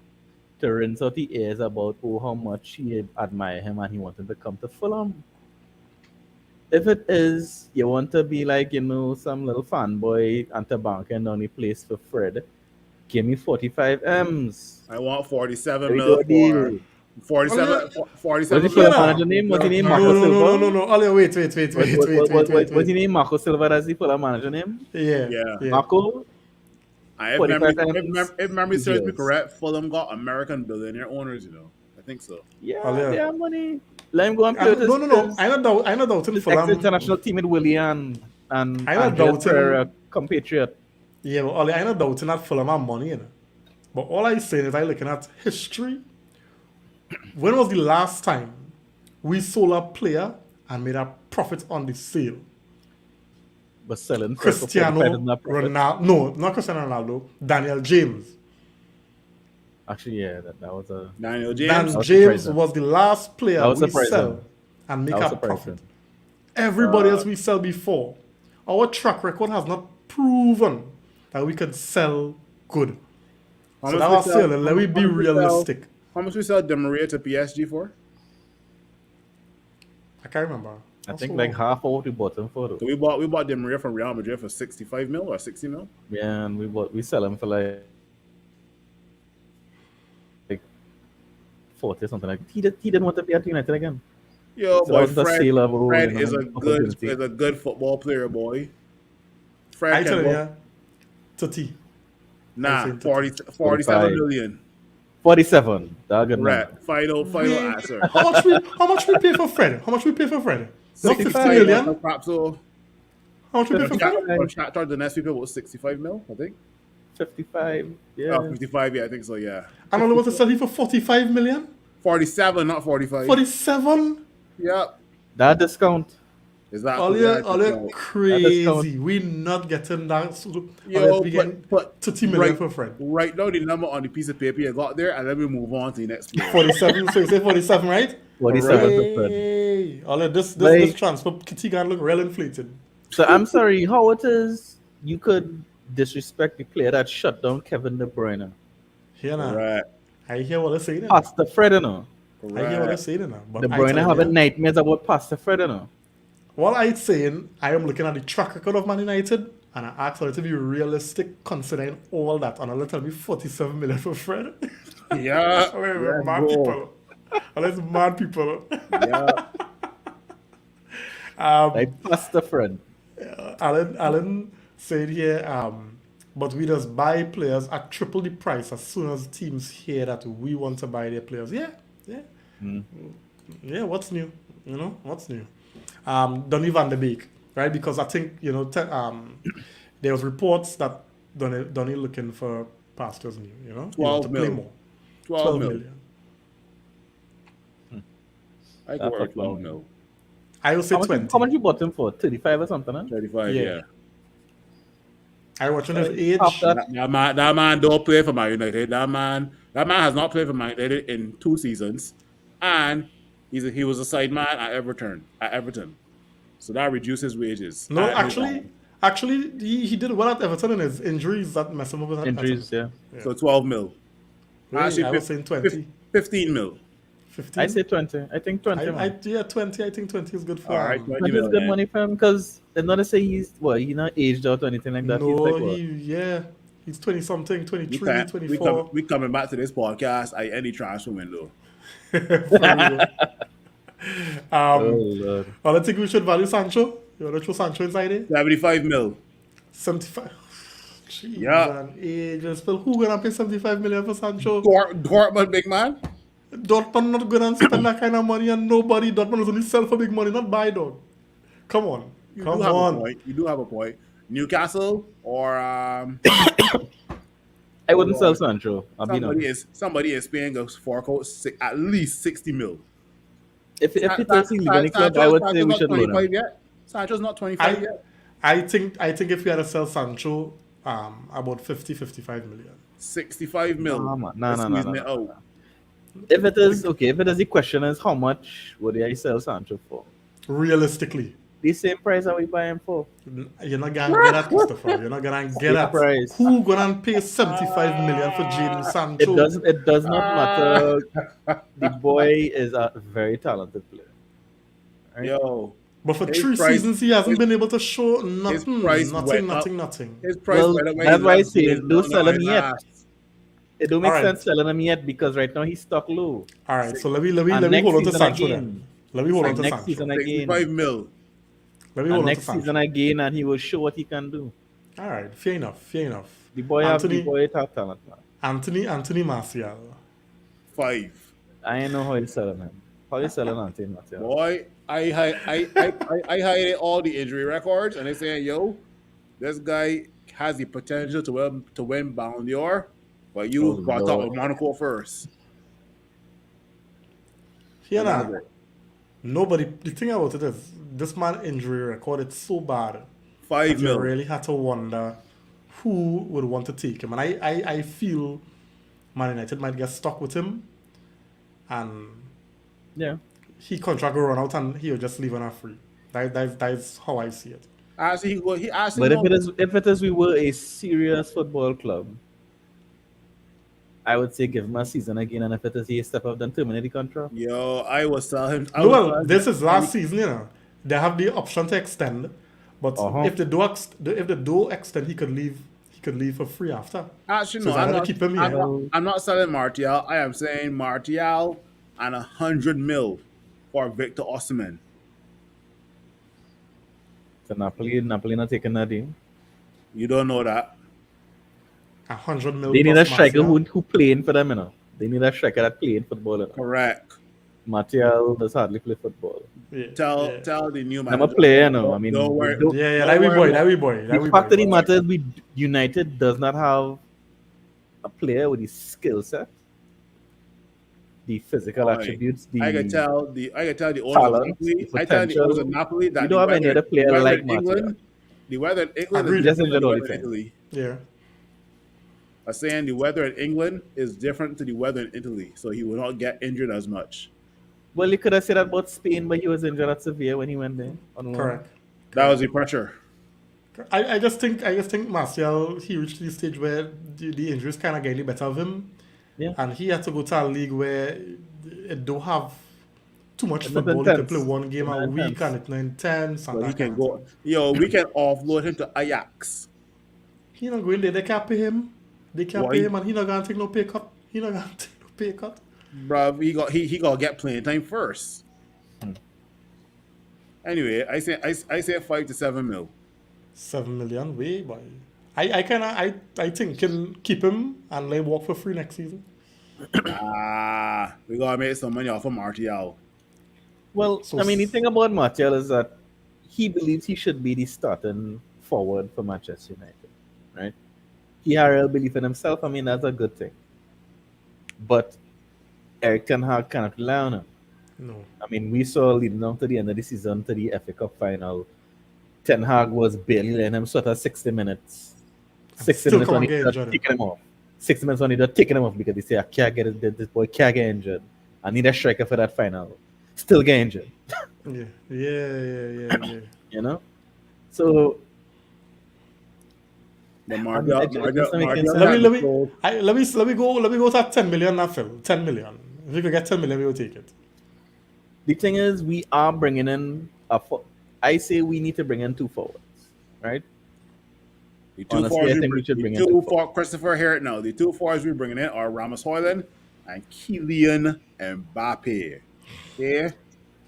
to rinse out the airs about how much he admired him and he wanted to come to Fulham. If it is you want to be like, some little fanboy and to bank and only place for Fred, give me 45 M's. I want 47 There we mil go, for deal. 47 What's 47 the mil. Fulham manager name? What's his name? No, Marco no, Silva? no, no, no, no. Ollie, wait. What's his name? Marco Silva? That's the Fulham manager name? Yeah. Yeah. Marco? If 45 memory serves me years. correct, Fulham got American billionaire owners, I think so. Yeah, Oh, yeah. they have money. Let him go and play with No. I'm not doubting his Fulham. ex-international teammate Willie and I'm not Andrea doubting- Pereira, compatriot. Yeah, but Ollie, I'm not doubting that Fulham have money, But all I'm saying is I'm looking at history. When was the last time we sold a player and made a profit on the sale? But selling for Cristiano 45 is not profit. Ronaldo. No, not Cristiano Ronaldo. Daniel James. Actually, yeah, that was a... Daniel Dan James. was James surprising. was the last player That was we surprising. sell and make That was a profit. surprising. Everybody else we sell before. Our track record has not proven that we can sell good. How So much that we was sell- selling. Let me be how much we sell- realistic. How much we sell De Maria to PSG for? I can't remember. I That's think so like long. half of what we bought him for, though. So we bought De Maria from Real Madrid for 65 mil or 60 mil. Yeah, and we sell him for like 40 or something like that. He didn't want to be at United again. Yo, So boy, that was the sale of Fred Owen is and is opportunity. a good football player, boy. I Fred tell can you, go. Titi. Nah, I say 47 45. million. 47. That's a good Right. number. Final answer. How much we pay for Fred? How much we pay for Fred? Not 50 65 million. Perhaps so. How much we pay for Fred? Shakhtar, the next people was 65 mil, I think. 55. Yeah. Oh, 55, yeah, I think so, yeah. And all of us are selling for 45 million? 47, not 45. 47? Yep. That discount. Exactly. All yeah, you crazy. We not getting that. Yo, We getting but 30 million for Fred. Write down the number on the piece of paper you got there, and let me move on to the next player. 47, so you say 47, right? 47 for Fred. Hey, all of this Like- transfer kitty got look real inflated. So I'm sorry, how it is you could disrespect the player that shut down Kevin De Bruyne? Here now. Right. I hear what they're saying. Now. Pastor Fred, you know. I hear what they're saying now. But De I Bruyne tell you, having nightmares about Pastor Fred, you know. what I'm saying, I am looking at the track record of Man United, and I ask her to be realistic considering all that. And I'll tell me 47 million for Fred. Yeah. We're yeah, mad bro. people. Unless mad people. Yeah. Like Pastor Fred. Alan said here, but we just buy players at triple the price as soon as teams hear that we want to buy their players. Yeah, yeah. Yeah, what's new? You know, what's new? Donny van de Beek, right? Because I think, you know, there was reports that Donny looking for pastures new, you know? He want 12 to play mil. more. 12 million. I That's go for a 12 fun. mil. I would say How 20. much you bought him for? 35 or something, huh? 35, Yeah. yeah. I watching his age. Half that. That man don't play for Man United. That man has not played for Man United in 2 seasons, and he was a side man at Everton. So that reduces wages. No, And his, actually, he did well at Everton, and his injuries that messed him up at Injuries, Everton. yeah. so 12 mil. Wait, Actually, I was saying 20. 15 mil. 15? I say 20. I think 20. man. Yeah, 20. I think 20 is good for All right, him. 20 That is mil. good man. money for him because they're not to say he's not aged out or anything like that. No, He's like what? he's 20 something, We 23, can't- 24. we coming back to this podcast at any transfer window. For real. Oh Lord. I think we should value Sancho. You want to throw Sancho inside it? 75 mil. 75. Jeez, Yeah. man. Ages. Well, who gonna pay 75 million for Sancho? Dortmund, big man. Dortmund not gonna spend that kind of money, and nobody. Dortmund is only sell for big money, not buy, dog. Come on. You Come do have on. a point. You do have a point. Newcastle or I wouldn't sell Sancho. I'll be honest. somebody is paying us for at least 60 mil. If it was leaving the club, I would say we should loan him. yet. Sancho's not 25 yet. I think if we had to sell Sancho, about 50, 55 million. 65 mil. Nah, man. Nah, Squeeze me out. If it is the question is how much would I sell Sancho for? Realistically, The same price that we buy him for. you're not gonna get that, Christopher. You're not gonna get that. Price. Who gonna pay 75 million for Jadon Sancho? It does not matter. The boy is a very talented player. Right? Yo, But for his 3 price- seasons, he hasn't his- been able to show nothing. price went up. Nothing. his price Well, went up when that's he why I left say his don't London sell him yet. last. It don't make Alright. sense selling him yet because right now he's stuck low. All right, so let me And hold on to next Sancho season then. again. Let me hold on And to next Sancho. season again. 65 mil. Let me And hold on to next Sancho. season again, and he will show what he can do. All right, fair enough. The boy have talent, man. Anthony Martial. 5. I ain't know how he's selling him. How you selling Anthony Martial? Boy, I highlighted all the injury records, and they saying, yo, this guy has the potential to win Ballon d'Or, but you Oh, got top Lord. of Monaco first. Here And that now, was it. nobody. The thing about it is, this man injury record, it's so bad. 5 You mil. really had to wonder who would want to take him. And I feel Man United might get stuck with him, and Yeah. he contract will run out and he'll just leave on a free. That's how I see it. Actually, he actually. But if it is we were a serious football club, I would say give him a season again, and if it is he step up, then terminate the contract. Yo, I will sell him. Well, this is last season, you know. They have the option to extend, but Uh-huh. if they do extend, he could leave. He could leave for free after. Actually, So no, they're gonna keep him here. I'm not selling Martial. I am saying Martial and 100 mil for Victor Osimhen. So Napoli not taking that deal. You don't know that. 100 million. They need a plus striker Martial. who playing for them, you know. They need a striker that playing football. You know. Correct. Martial does hardly play football. Yeah, Tell yeah. tell the new I'm manager. a player, you know. I mean, Don't worry. don't- Yeah, Don't worry that we boy. the fact of the matter is, United does not have a player with the skill set, the physical Boy, attributes, the I can tell the owners of talent, Napoli. the I tell the owners of potential. Napoli that We don't have any other player weather like in England. The weather in England Agreed. is Just different injured than the all the weather in time. Italy. Yeah. I'm saying the weather in England is different to the weather in Italy, so he will not get injured as much. Well, you could have said that about Spain, but he was injured at Sevilla when he went there. On loan. Correct. That was the pressure. I just think Martial, he reached the stage where the injuries kind of getting the better of him, Yeah. and he had to go to a league where it don't have too much It's not football. He can intense. play one game It's a not week intense. and it's not intense. And So he that can kind of go. thing. Yo, we can offload him to Ajax. He not going there. They can't pay him. They can't Why? pay him, and he not gonna take no pay cut. He not gonna take no pay cut. Bruv, he got to get playing time first. Anyway, I say 5 to 7 mil. 7 million, way boy. I think can keep him and let him walk for free next season. We gotta make some money off of Martial. Well, So I mean, the thing about Martial is that he believes he should be the starting forward for Manchester United, right? He has real belief in himself. I mean, that's a good thing. But Eric Ten Hag cannot rely on him. no. I mean, we saw leading up to the end of the season to the FA Cup final, Ten Hag was barely letting him sort of 60 minutes. 60 still minutes come when and he get just injured. taking him off. 60 minutes when he just taking him off because they say, I can't get it, this boy can't get injured. I need a striker for that final. Still get injured, Yeah. you know? So, But I mean, it doesn't make any sense. Let me go to 10 million now, Phil. 10 million. If we could get 10 million, we will take it. The thing is, we are bringing in I say we need to bring in 2 forwards, right? The two Honestly, forwards I think we should bring in two two for Christopher here now. The 2 forwards we're bringing in are Ramos Højlund and Kylian Mbappe. Yeah.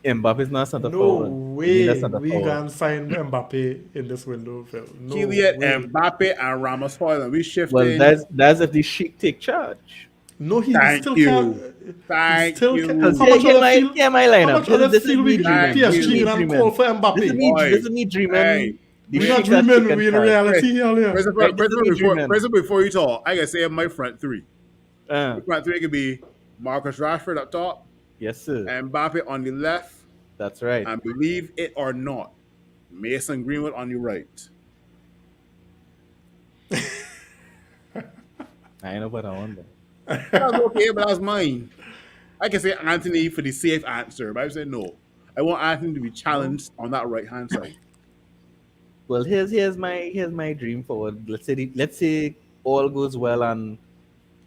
Mbappe's not center No forward. We need a way center we forward. can sign Mbappe in this window, Phil. No Kylian way. Mbappe and Ramos Højlund. We shifting. Well, that's if the Sheik take charge. No, he Thank still you. can't. Thank still you. Can, Because how much other field? my How lineup. much other This field is we me can dreaming. PSG and call for This is Mbappe? me. Boy. This is me dreaming. Hey. The We're not Sheik has dreaming. taken We're in charge. reality here. Yeah. Christopher, this is me dreaming. before you talk, I can say my front 3. Uh, Front 3 could be Marcus Rashford up top, yes, sir. Mbappe on the left, That's right. and believe it or not, Mason Greenwood on the right. I know what I want. That's okay, but that's mine. I can say Anthony for the safe answer, but I said no. I want Anthony to be challenged on that right hand side. Well, here's my dream forward. Let's say all goes well, and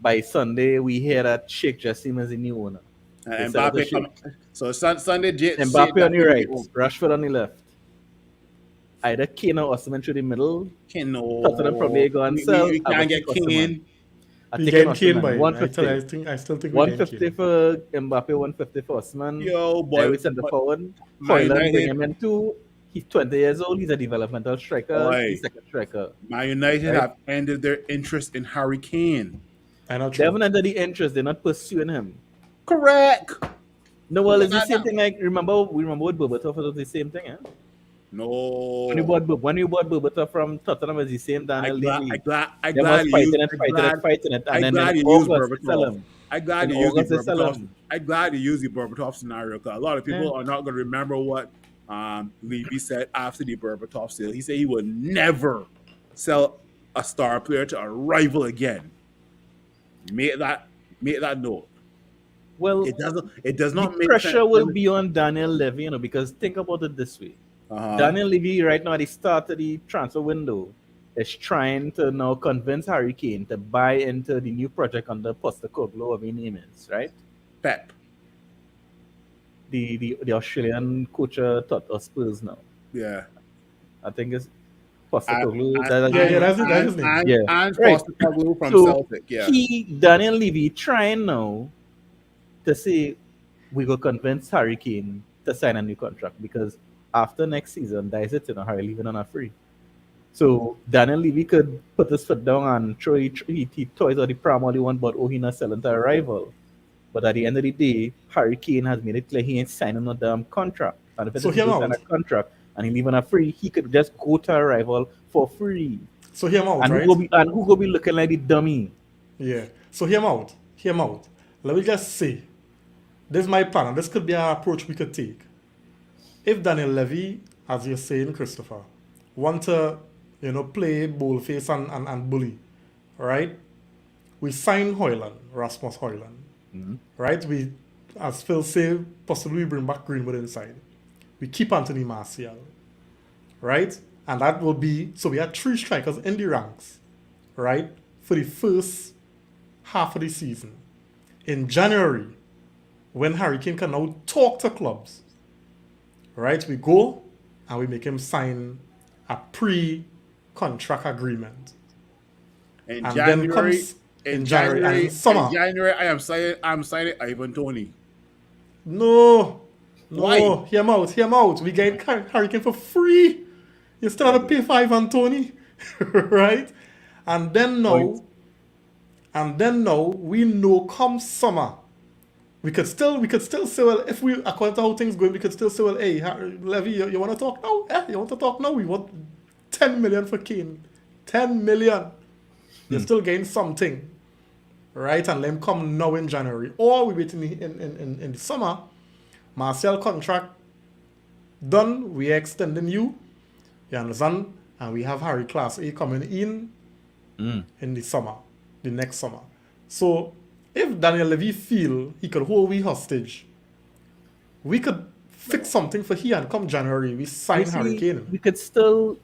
by Sunday we hear that Sheikh Jassim is the new owner. And Instead of the Mbappe come. So Sunday, Mbappe on the right, Rashford on the left. Either Kane or Osimhen through the middle. Tottenham probably go and sell. We can't get Kane. We getting Kane by 150. I still think we 150 for Mbappe, 150 for Osimhen. Yo, boy. We send the forward. Man Højlund, bring United- him in too. He's 20 years old. He's a developmental striker. Boy. He's second striker. Man United Right. have ended their interest in Harry Kane. I know. They haven't ended the interest. They're not pursuing him. Correct. No, well, it's the same thing. Like we remember with Berbatov, it was the same thing. Eh? No. When you bought Berbatov from Tottenham, it's the same Daniel Levy. I They glad was you fighting used- it, I and then glad in you used August they sell Berbatov. him. I'm glad In you used the August they sell Berbatov. him. I'm glad you used the Berbatov scenario because a lot of people Yeah. are not going to remember what Levy said after the Berbatov sale. He said he would never sell a star player to a rival again. Make that note. Well, It does not the make pressure sense. will be on Daniel Levy, because think about it this way. Daniel Levy right now at the start of the transfer window is trying to now convince Harry Kane to buy into the new project under Postecoglou, whatever his name is, right? Pep. The Australian coach taught us Spurs now. Yeah. I think it's Postecoglou. That's his name. And, Yeah. and Right. Postecoglou from So Celtic. Yeah. Daniel Levy trying now to say we go convince Harry Kane to sign a new contract because after next season, that is it, Harry leaving on a free. So Daniel Levy could put his foot down and throw he toys or the pram all he want, but he not selling to a rival. But at the end of the day, Harry Kane has made it clear he ain't signing a damn contract. And if So he hear me sign a out. contract and he leave on a free, he could just go to a rival for free. So hear him out, And right? who go be looking like the dummy? Yeah. So hear him out. Hear him out. Let me just say, this is my plan, and this could be an approach we could take. If Daniel Levy, as you're saying, Christopher, want to, play boldface and bully, right? We sign Rasmus Højlund, right? We, as Phil said, possibly bring back Greenwood inside. We keep Anthony Martial, right? And that will be, so we have 3 strikers in the ranks, right? For the first half of the season. In January, when Harry Kane can now talk to clubs, right? We go and we make him sign a pre-contract agreement. In And January, then comes in January and summer. In January, I'm signing Ivan Toney. No, Why? hear him out. We get Harry Kane for free. You still have to pay 5 on Tony, right? And then now, we know come summer, we could still say, well, if we, according to how things going, we could still say, well, hey, Levy, you want to talk now? Yeah, you want to talk now? We want 10 million for Kane. 10 million. You're still getting something, right? And let him come now in January. Or we wait in the summer, Martial contract done, we extending you understand? And we have Harry Class A coming in the summer, the next summer. So if Daniel Levy feel he could hold we hostage, we could fix something for here, and come January, we sign Harry Kane. We could still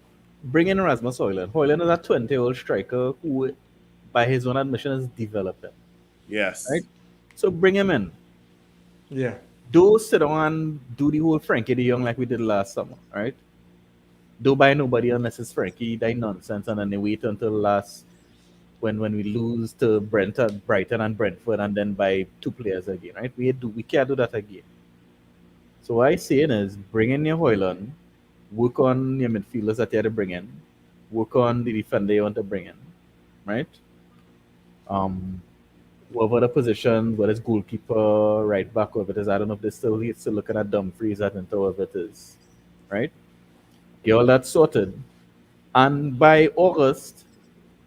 bring in Rasmus Højlund. Højlund is a 20-year-old striker who, by his own admission, is developing. Yes. Right? So bring him in. Yeah. Don't sit down and do the whole Frankie de Jong like we did last summer, right? Don't buy nobody unless it's Frankie, that nonsense, and then they wait until last when we lose to Brighton and Brentford, and then buy 2 players again, right? We can't do that again. So what I'm saying is bring in your Højlund, work on your midfielders that you have to bring in, work on the defender you want to bring in, right? Whatever the position, whether it's goalkeeper, right back, whatever it is, I don't know if they're still looking at Dumfries, at whatever it is, right? Get all that sorted. And by August,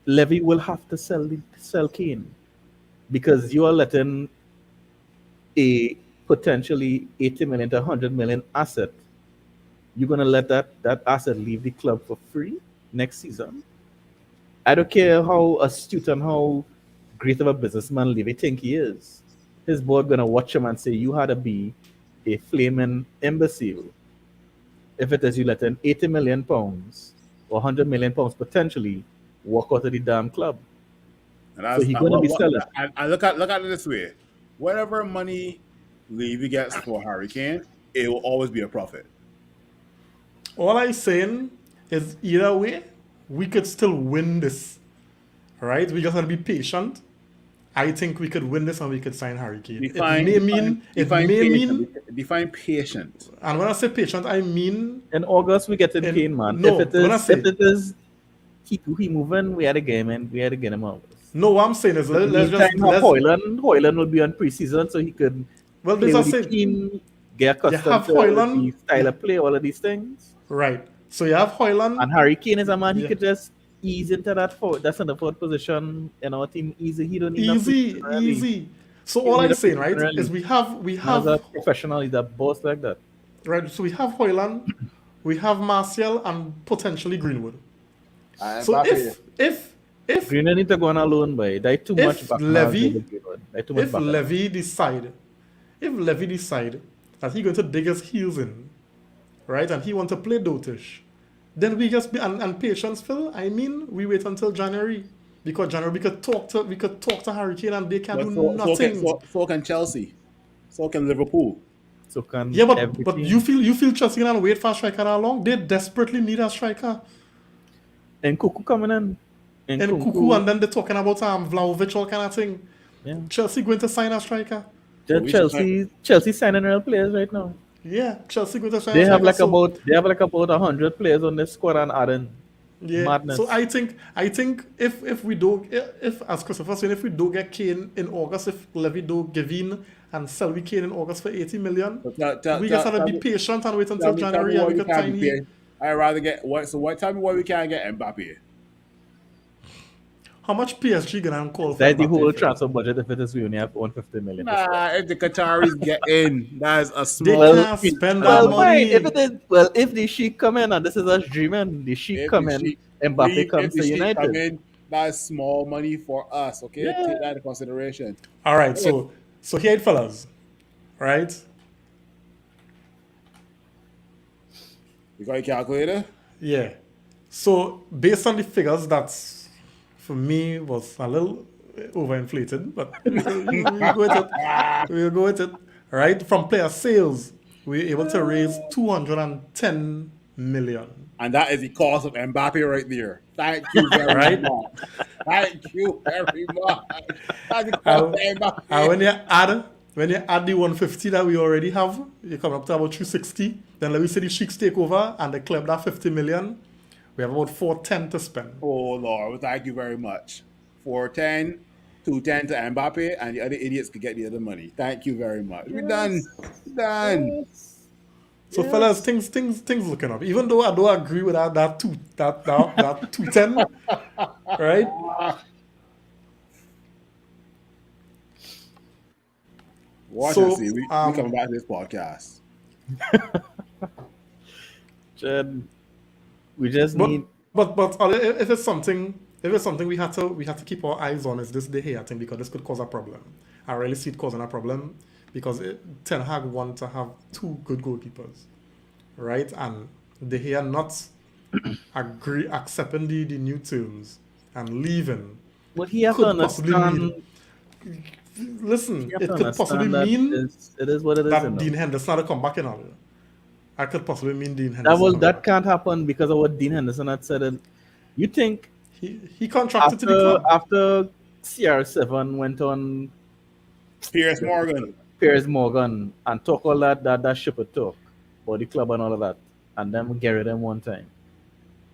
Levy will have to sell Kane, because you are letting a potentially 80 million to 100 million asset. You're going to let that asset leave the club for free next season? I don't care how astute and how great of a businessman Levy think he is. His board going to watch him and say, you had to be a flaming imbecile if it is you letting 80 million pounds or 100 million pounds potentially walk out of the damn club. And so he's going to be selling. I look at it this way: whatever money Levy gets for Harry Kane, it will always be a profit. All I'm saying is, either way, we could still win this, right? We just have to be patient. I think we could win this and we could sign Harry Kane. Define patient. And when I say patient, I mean in August we get in Kane, man. No, if it is he moving, we had to get him in. We had to get him out. No, what I'm saying is let's Højlund will be on preseason, so he could get accustomed to the style of play, all of these things. Right. So you have Højlund. And Harry Kane is a man he could just ease into that center forward position in our team easy. He don't need easy. So all I'm saying, right, is we have as a professional, he's a boss like that. Right. So we have Højlund, we have Martial, and potentially Greenwood. So if Greenwood need to go on a loan, boy, they too much. If Levy decide that he's going to dig his heels in, right, and he want to play dotish, then we just be and patience, Phil. I mean, we wait until January, because January we could talk to Harry Kane and they can do nothing. So can Chelsea, so can Liverpool. So can but you feel Chelsea can wait for a striker that long? They desperately need a striker. And Kuku coming in. And Kuku, and then they're talking about Vlahovic, all kind of thing. Yeah. Chelsea going to sign a striker. Chelsea signing real players right now. Yeah, Chelsea going to sign. They have like about 100 players on this squad and adding. Yeah. Madness. So I think if we don't, if as Christopher said, if we don't get Kane in August, if Levy do give in and sell we Kane in August for 80 million, we just have to be patient and wait until January and we can sign him. I'd rather get what? So what? Tell me why we can't get Mbappe. How much PSG gonna call for? That's the whole transfer budget. If it is, we only have 150 million. Nah, if the Qataris get in, that is a small. They can't spend that money. If the Sheik come in, and this is us dreaming, the Sheik come in, Mbappe comes to United. That's small money for us. Okay, Yeah. take that into consideration. All right, so here it, fellas, right? You got your calculator? Yeah. So based on the figures, that's for me was a little overinflated, but we'll go with it. Right? From player sales, we were able to raise 210 million. And that is the cost of Mbappe right there. Thank you very much. Thank you very much. That's the cost of Mbappe. And when you add the 150 that we already have, you come up to about 260. Then let me say the Sheiks take over and they claim that 50 million. We have about 410 to spend. Oh Lord, well, thank you very much. 410, 210 to Mbappe, and the other idiots could get the other money. Thank you very much. We're done. Done. Yes. So fellas, Yes. things looking up. Even though I don't agree with that 210, right? Watch and So see. We coming back to this podcast. Jed, we just but need. but if it's something we have to keep our eyes on is this De Gea thing, because this could cause a problem. I really see it causing a problem because Ten Hag want to have two good goalkeepers, right? And De Gea not accepting the new terms and leaving What he have to could possibly mean. understand. Listen, You have it to could possibly understand that mean it is what it is. that Dean Henderson had to come back in order. I could possibly mean Dean That Henderson. was coming that back. can't happen because of what Dean Henderson had said. And you think He contracted to the club. after CR7 went on Piers Morgan. Piers Morgan and talk all that shipper talk about the club and all of that, and then get rid of them one time.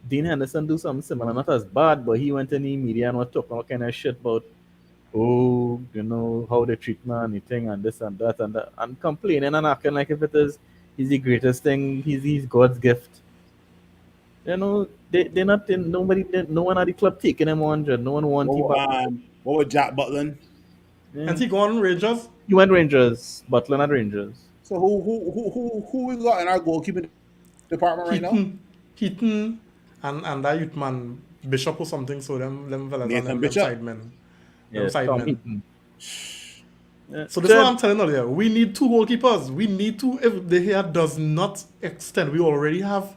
Dean Henderson do something similar, not as bad, but he went in the media and was talking all kind of shit about, oh, you know, how they treat me and anything and this and that and complaining and acting like if it is he's the greatest thing, he's God's gift. You know, they're not in, no one at the club taking him 100. No one wants him back. What was Jack Butland? And he gone Rangers. He went Rangers, Butland at Rangers. So who we got in our goalkeeping department right now? Heaton and that youth man Bishop or something. So them fellas Nathan and them Bishop. sidemen. Yeah, Them Tom sidemen. Heaton. Yeah. So this is what I'm telling you here. We need two goalkeepers. We need to. If De Gea does not extend, we already have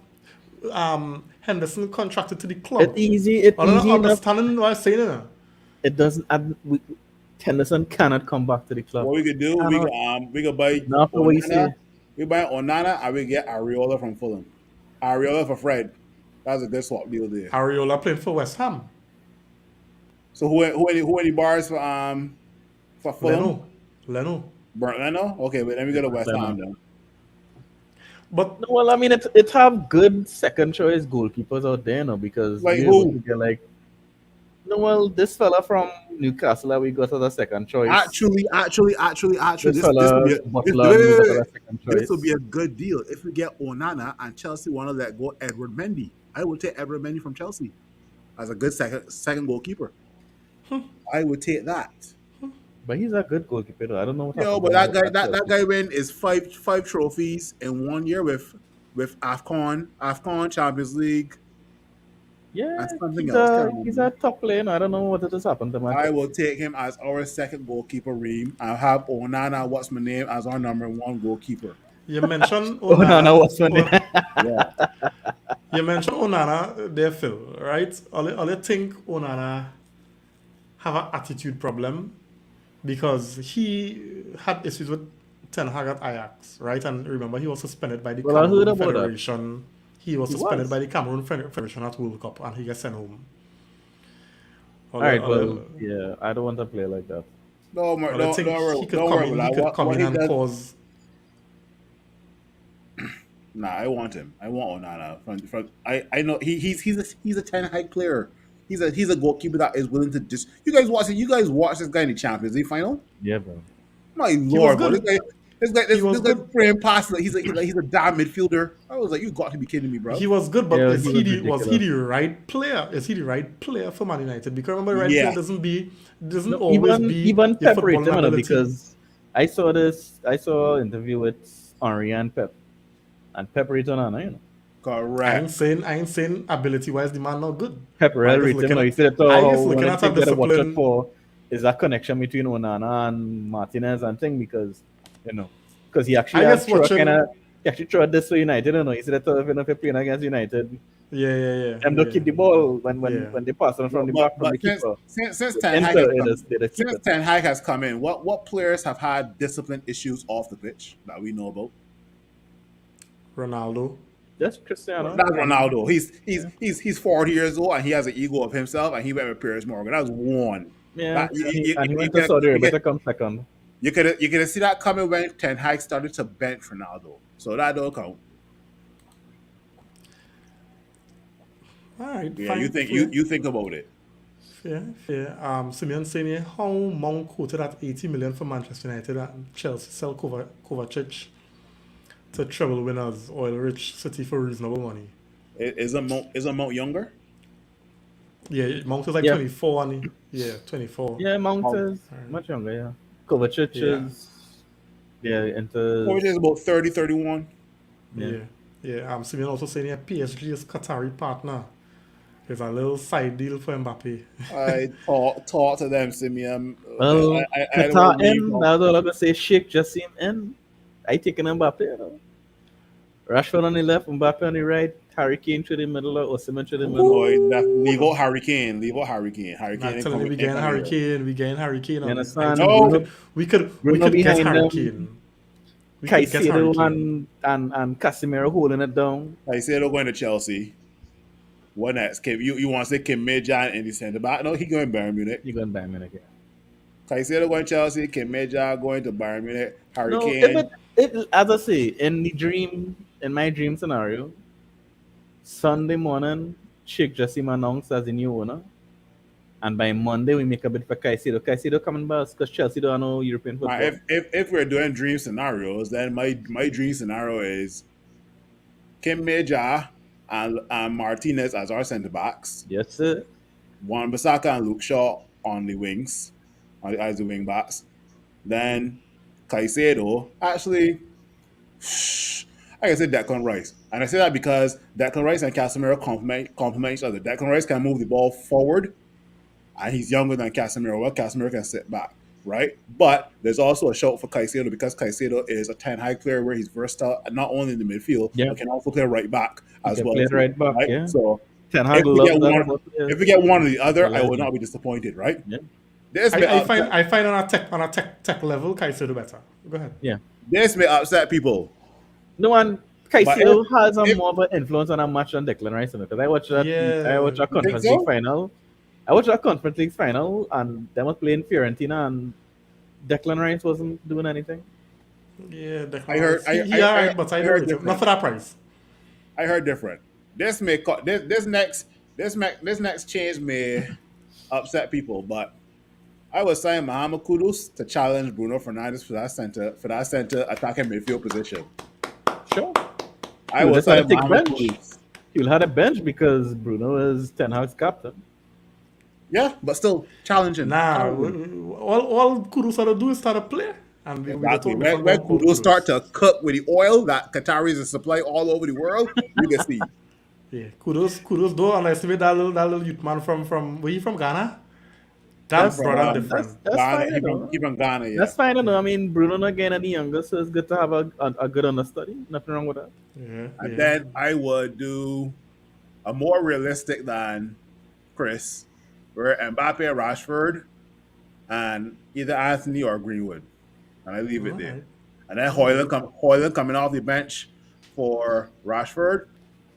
Henderson contracted to the club. It's easy. It's I'm not easy enough. understanding what I'm saying here. It doesn't. Henderson cannot come back to the club. What we could do, we could buy Not after what you say. Onana. We buy Onana and we get Areola from Fulham. Areola for Fred. That's a good swap deal there. Areola playing for West Ham. So who any bars for Fulham? Leno. Burnt Leno? Okay, but then we go to West Ham then. But No, well, I mean, it have good second choice goalkeepers out there, no, because Like we're who? able to get like, no, well, this fella from Newcastle that we got as a second choice. Actually, This this fella, will be Butler, we got as a second choice. this will be a good deal if we get Onana and Chelsea want to let go Edward Mendy. I would take Edward Mendy from Chelsea as a good second goalkeeper. I would take that. But he's a good goalkeeper, though. I don't know what. Yo, but that guy win is five trophies in 1 year with AFCON, Champions League. Yeah, and something else. he's a top player. I don't know what has happened to him. I will take him as our second goalkeeper, Reem. I'll have Onana, what's my name, as our number one goalkeeper. you mentioned Onana, what's my name? Yeah. You mentioned Onana there, Phil, right? All you think Onana have an attitude problem because he had issues with Ten Hag at Ajax, right? And remember, he was suspended by the Well, I heard Cameroon about that. Federation. He was He suspended was. by the Cameroon Federation at World Cup, and he got sent home. All right, well, yeah, I don't want to play like that. No, I don't think he worry could about come that. What in he and does- cause. Nah, I want him. I want Onana. I know he's a 10 Hag player. He's a goalkeeper that is willing to just. You guys watch this guy in the Champions League final. Yeah, bro. My lord, bro, good. this guy was good. praying past like he's a damn midfielder. I was like, you got to be kidding me, bro. He was good, but Yeah, was he he was the right player? Is he the right player for Man United? Because remember, right Yeah. player doesn't No, always be even your Pep footballing rated him, ability. because I saw an interview with Henri and Pep rated on, you know. I Correct. ain't saying ability wise the man not good. Pep I really just rated him. looking He at- said, I "Oh, just one looking of at the a things that I watch discipline. it for is that connection between Onana and Martinez and thing, because you know, because he actually I guess watching- he actually tried this for United. You know, he said that if you're playing against United, Yeah. them don't keep the ball when Yeah. when they pass on from the But- back from the but keeper. since Ten Hag Enter has it come- as they keep since it. Ten Hag has come in, what players have had discipline issues off the pitch that we know about? Ronaldo. Just Cristiano. That's Ronaldo. He's 40 years old and he has an ego of himself and he went with Piers Morgan. That was one. Yeah, That- and he went you to Saudi Arabia get- to come second. You could see that coming when Ten Hag started to bench Ronaldo. So that don't count. All right, Yeah, fine. you think Fair. you think about it. Fair. Simeon saying here, how Mount quoted at 80 million for Manchester United and Chelsea sell Kovacic to treble winners, oil-rich city for reasonable money. Is a Mount younger? Yeah, Mount is like Yeah, 24 and yeah, 24. yeah. Mount Oh, is much younger. Yeah, Kovacic Yeah, is yeah into Kovacic is about 30, 31. yeah. yeah. Simeon also saying here, PSG's Qatari partner is a little side deal for Mbappe. I talk to them, Simeon. Well, I don't Qatar believe in. them. That's all I'm gonna say. Sheikh Jassim in. I taking Mbappe. You know. Rashford on the left, Mbappe on the right, Harry Kane to the middle, or Osimhen to the middle. Boy, leave Ooh. out Harry Kane. Leave out Harry Kane. Harry Not Kane ain't telling you coming. we Ain't getting coming Harry here. Kane, we getting Harry Kane You on this. I understand? think No, we Bruno could get behind Harry them, Kane. We could get Harry Caicedo Kane. and Casemiro holding it down. I said they're going to Chelsea. What next? You want to say Kim Mejan in the centre back? No, he going Bayern Munich. You're going to Bayern Munich again. Caicedo going Chelsea. Kim Mejan going to Bayern Munich. Harry No, Kane. as I say, in my dream scenario, Sunday morning, Sheikh Jassim announced as the new owner. And by Monday, we make a bid for Caicedo. Caicedo coming back because Chelsea don't know European football. If we're doing dream scenarios, then my dream scenario is Kim Meja and Martinez as our centre backs. Yes, sir. Juan Bissaka and Luke Shaw on the wings, as the wing backs. Then Caicedo, actually, I can say Declan Rice. And I say that because Declan Rice and Casemiro complement each other. Declan Rice can move the ball forward, and he's younger than Casemiro. Well, Casemiro can sit back, right? But there's also a shout for Caicedo because Caicedo is a 10 high player where he's versatile, not only in the midfield, Yeah. but can also play right back He as can well. play Too, right back, yeah. So Ten Hag if we, loves get that one, about players. if we get one or the other, I Yeah. will not be disappointed, right? Yeah. I find on a tech level, Caicedo better. Go ahead. Yeah. This may upset people. No one Caicedo But has if- more of an influence on a match than Declan Rice because I watched that Yeah. I watched a conference so? league final. I watched a conference league final and they was playing Fiorentina and Declan Rice wasn't doing anything. Yeah, I heard- he alright, but I I don't heard rate him. different. Not for that price. I heard different. This next change may upset people, but I was saying Mohamed Kudus to challenge Bruno Fernandes for that center attacking midfield position. Sure. I He will was just have saying to take Mohamed bench. Kudus. He'll have a bench because Bruno is Ten Hag's captain. Yeah, but still challenging. Nah, Challenging. all Kudus had to do is start a play. And we Exactly. don't When Kudus start to cook with the oil that Qataris supply all over the world, you can see. Yeah, Kudus don't underestimate that little youth man from where he from Ghana? That's From, brother different. That's Ghana, fine, he from, though. he from Ghana, yeah. That's fine, I mean, Bruno not getting any younger, so it's good to have a good understudy. Nothing wrong with that. Yeah, And yeah. then I would do a more realistic than Chris, where Mbappe, Rashford, and either Anthony or Greenwood. And I leave it there. Alright. And then Hoyland coming off the bench for Rashford,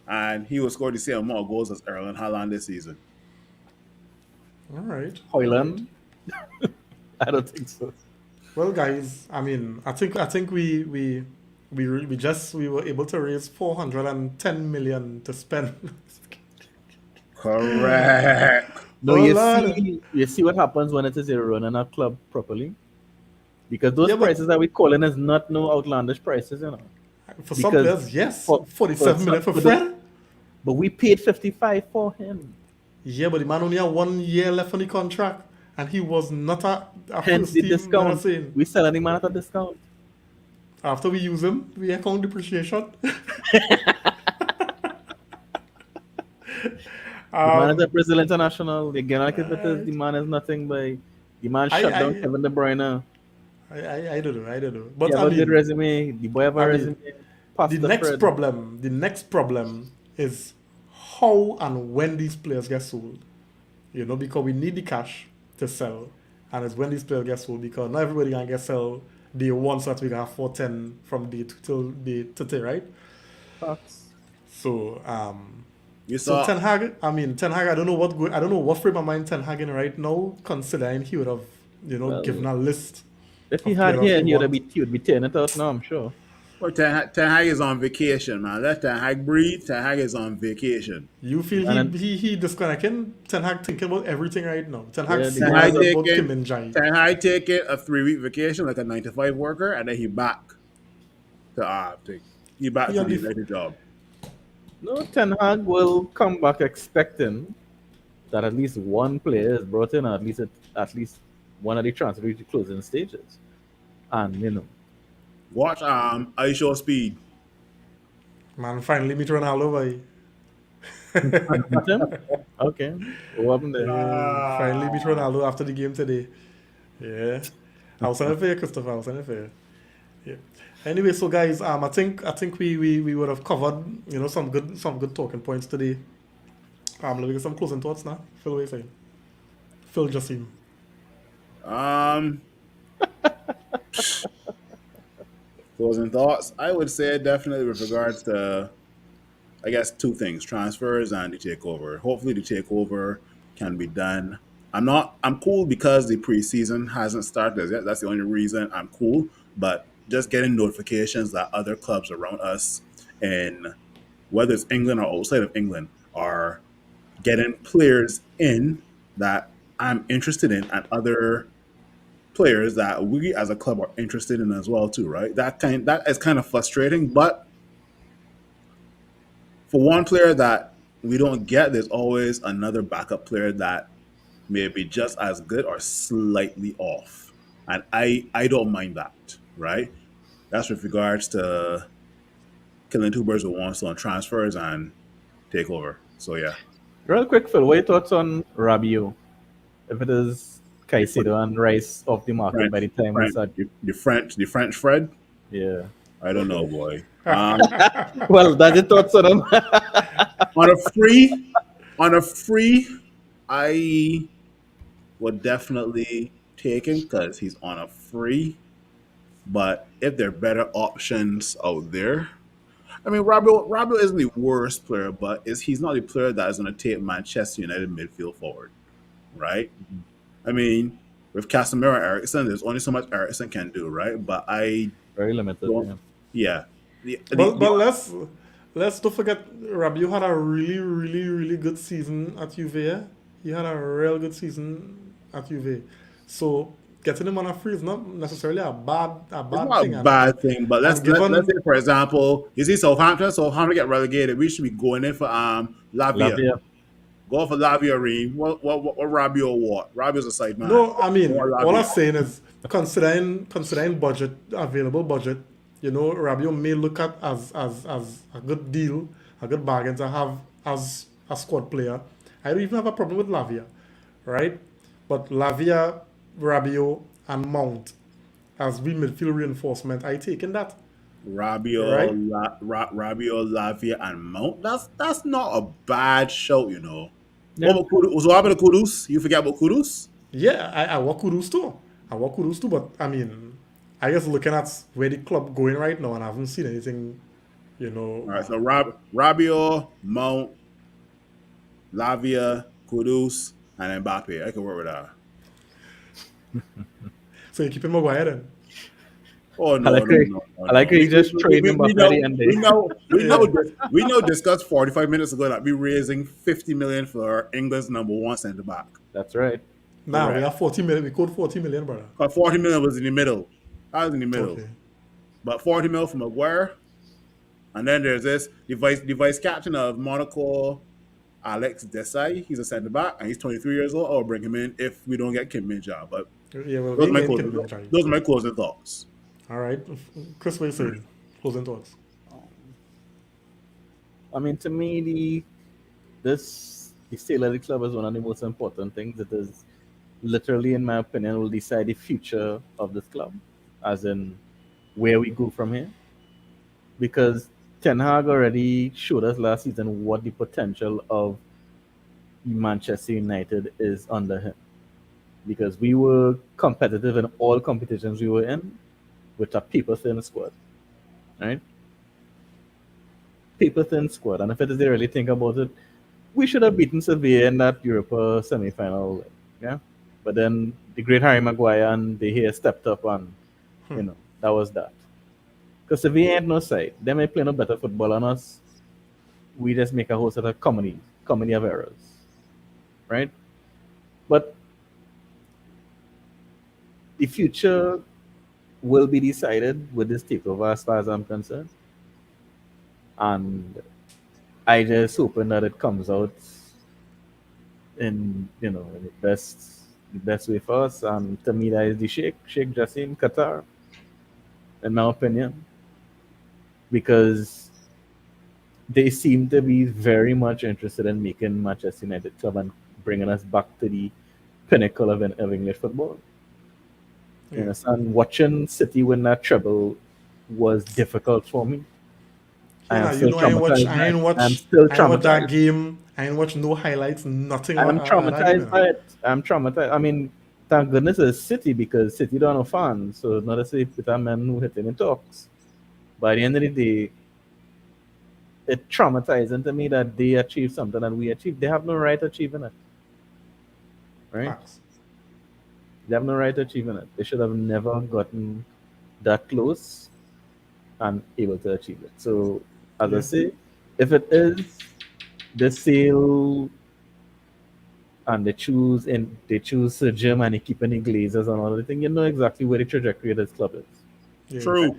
and he will score the same amount of goals as Erling Haaland this season. All right. Hoyland? I don't think so. Well, guys, I mean, I think we were able to raise 410 million to spend. Correct. No, Oh, you Lord. see what happens when it is a running a club properly. Because those Yeah, but- prices that we calling is not no outlandish prices, you know. For some Because players, yes. for- 47 for million for some- Fred. But we paid 55 for him. Yeah, but the man only had 1 year left on the contract, and he was not a Hence first the team. discount. Saying. We selling the man at a discount. After we use him, we account depreciation. The man is a Brazil international. The the man is nothing by the man shut down Kevin De Bruyne. I don't know. But He I have a mean, good resume. The boy have a I mean, resume. Pass the next problem is how and when these players get sold. You know, because we need the cash to sell, and it's when these players get sold because not everybody can get sell day one, so that we can have 410 from day 2 till day 30, right? Facts. So You so saw Ten Hag, I don't know what frame of mind Ten Hag in right now, considering he would have, Well, given a list. If he of had players here, he he want. would be tearing it out now, I'm sure. Well, Ten Hag is on vacation, man. Let Ten Hag breathe. Ten Hag is on vacation. You feel And then, he disconnecting? Ten Hag thinking about everything right now. Ten Hag yeah, the Ten serious Hag guys, about Kim taking and Jai. Ten Hag taking a 3 week vacation like a 9 to 5 worker, and then he back to he back He to on the the United job. no, Ten Hag will come back expecting that at least one player is brought in, or at least one of the transfer closing stages. And Watch Ice Show Speed. man finally meet Ronaldo by. and meet him. Okay, what happened there? Finally meet Ronaldo after the game today. Yeah. I was saying for you, Christopher. I was saying for you. Yeah. Anyway, so guys, I think we would have covered some good talking points today. Let me get some closing thoughts now. Phil, what you saying? Phil Jassim. Um, Closing thoughts. I would say definitely with regards to, I guess, two things: transfers and the takeover. Hopefully, the takeover can be done. I'm cool because the preseason hasn't started as yet. That's the only reason I'm cool. But just getting notifications that other clubs around us, and whether it's England or outside of England, are getting players in that I'm interested in, and other players that we as a club are interested in as well too, right? That is kind of frustrating, but for one player that we don't get, there's always another backup player that may be just as good or slightly off. And I don't mind that, right? That's with regards to killing two birds with one stone, transfers and takeover. So yeah. Real quick, Phil, what are your thoughts on Rabiot? If it is The French Caicedo and Rice off the market by the time we start, The French Fred. yeah. I don't know, boy. Well, that's your thoughts on him. On a free, on a free, I would definitely take him because he's on a free. But if there are better options out there, I mean, Rabio isn't the worst player, but he's not the player that is going to take Manchester United midfield forward, right? I mean, with Casemiro and Ericsson, there's only so much Ericsson can do, right? But I Very limited. don't, Yeah. yeah. But let's don't forget Rabiot had a really really really good season at Juve. Yeah? He had a real good season at Juve. So getting him on a free is not necessarily a It's bad not a thing. bad thing, but let's and let's say given for example, you see Southampton get relegated. We should be going in for Lavia. Lavia. Go for Lavia Reem. What Rabio what? Rabio's a side man. no, I Go mean on all I'm Lavia. saying is considering budget available budget, Rabiot may look at as a good deal, a good bargain to have as a squad player. I don't even have a problem with Lavia, right? But Lavia, Rabiot, and Mount as we midfield reinforcement, I taken that, right? Rabio, Lavia, and Mount. That's not a bad show, you know. Yeah. What happened to Kudus? You forget about Kudus? Yeah, I work Kudus too. I work Kudus too, but I mean, I guess looking at where the club going right now, and I haven't seen anything, you know. All right, so Rabio, Mount, Lavia, Kudus, and Mbappe. I can work with that. So you keep him Maguire then. Oh I no, like no, it. no, no, I like no. it. You just train him We back at the end. we know. Discussed 45 minutes ago that we raising 50 million for England's number one centre back. That's right. Nah, we Correct. have 40 million. We code 40 million, brother. 40 million was in the middle. I was in the middle, Okay. but 40 mil from Maguire, and then there's the vice captain of Monaco, Alex Desai. He's a centre back and he's 23 years old. I'll bring him in if we don't get Kim Min Jae. But Yeah, well, those we are my ain't closing, getting him, those are my closing thoughts. All right. Chris, what you saying? Closing thoughts. I mean, to me, the state of the club is one of the most important things. It is literally, in my opinion, will decide the future of this club, as in where we go from here. Because Ten Hag already showed us last season what the potential of Manchester United is under him. Because we were competitive in all competitions we were in with a paper thin squad, right? Paper thin squad. And if it is they really think about it, we should have beaten Sevilla in that Europa semi-final. Yeah. But then the great Harry Maguire and De Gea stepped up and, that was that. Because if we ain't no side, they may play no better football on us. We just make a whole set of comedy of errors, right? But the future will be decided with this takeover, as far as I'm concerned. And I just hoping that it comes out in in the best way for us. And to me, that is the Sheikh Jassim Qatar, in my opinion, because they seem to be very much interested in making Manchester United club and bringing us back to the pinnacle of English football. You Yeah. understand? Watching City win that treble was difficult for me. I Yeah, am now you still know I ain't watch traumatized I by it. ain't I'm watch still I ain't watch that traumatized. game. I ain't watch no highlights, nothing I'm of that game, traumatized you know. by it. I'm traumatized. I mean, thank goodness it's City because City don't have fans. So not to say Peter Man who hit any talks. By the end of the day, it traumatizing to me that they achieved something that we achieved. They have no right achieving it, right? Facts. They have no right achieving it. They should have never gotten that close and able to achieve it. So, as I Yeah. say, if it is the sale and they choose Sir Jim and they keep any Glazers and all the thing, you know exactly where the trajectory of this club is. Yeah. True.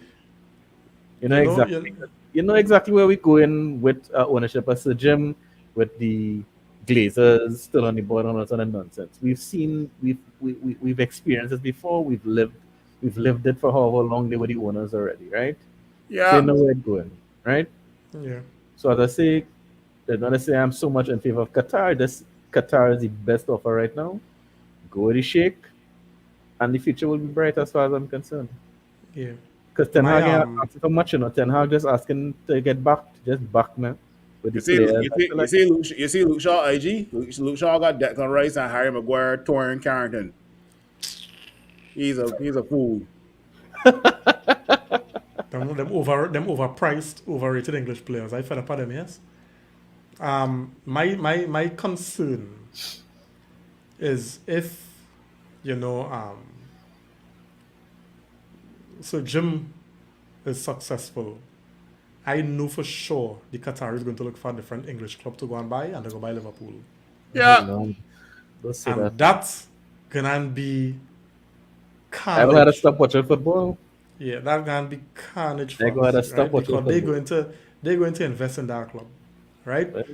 You know You know, exactly. You know exactly where we're going with ownership of Sir Jim, with the Glazers still on the board and all that sort of nonsense. We've seen, we've experienced this before. We've lived it for however long they were the owners already, right? So you Yeah. know where it's going, right? yeah. So as I say, they're not to say I'm so much in favor of Qatar. This Qatar is the best offer right now. Go with the Sheikh, and the future will be bright as far as I'm concerned. Yeah. Because Ten My Hag ain't asking for much, Ten Hag just asking to get backed, just back, man, with the You see, players. you I see, feel you like see, Luke, you see Luke Shaw, IG. Luke Shaw got Declan Rice and Harry Maguire touring Carrington. He's a fool. them overpriced, overrated English players. I fed up at them, yes. My concern is if you know so Jim is successful. I know for sure the Qatar is going to look for a different English club to go and buy, and they go buy Liverpool, oh Yeah. Lord, don't say that. and that's gonna be I will have to carnage. stop watching football. Yeah, that's gonna be carnage I for go have us, to stop right? watching Because football. they're going to invest in that club, right? Right?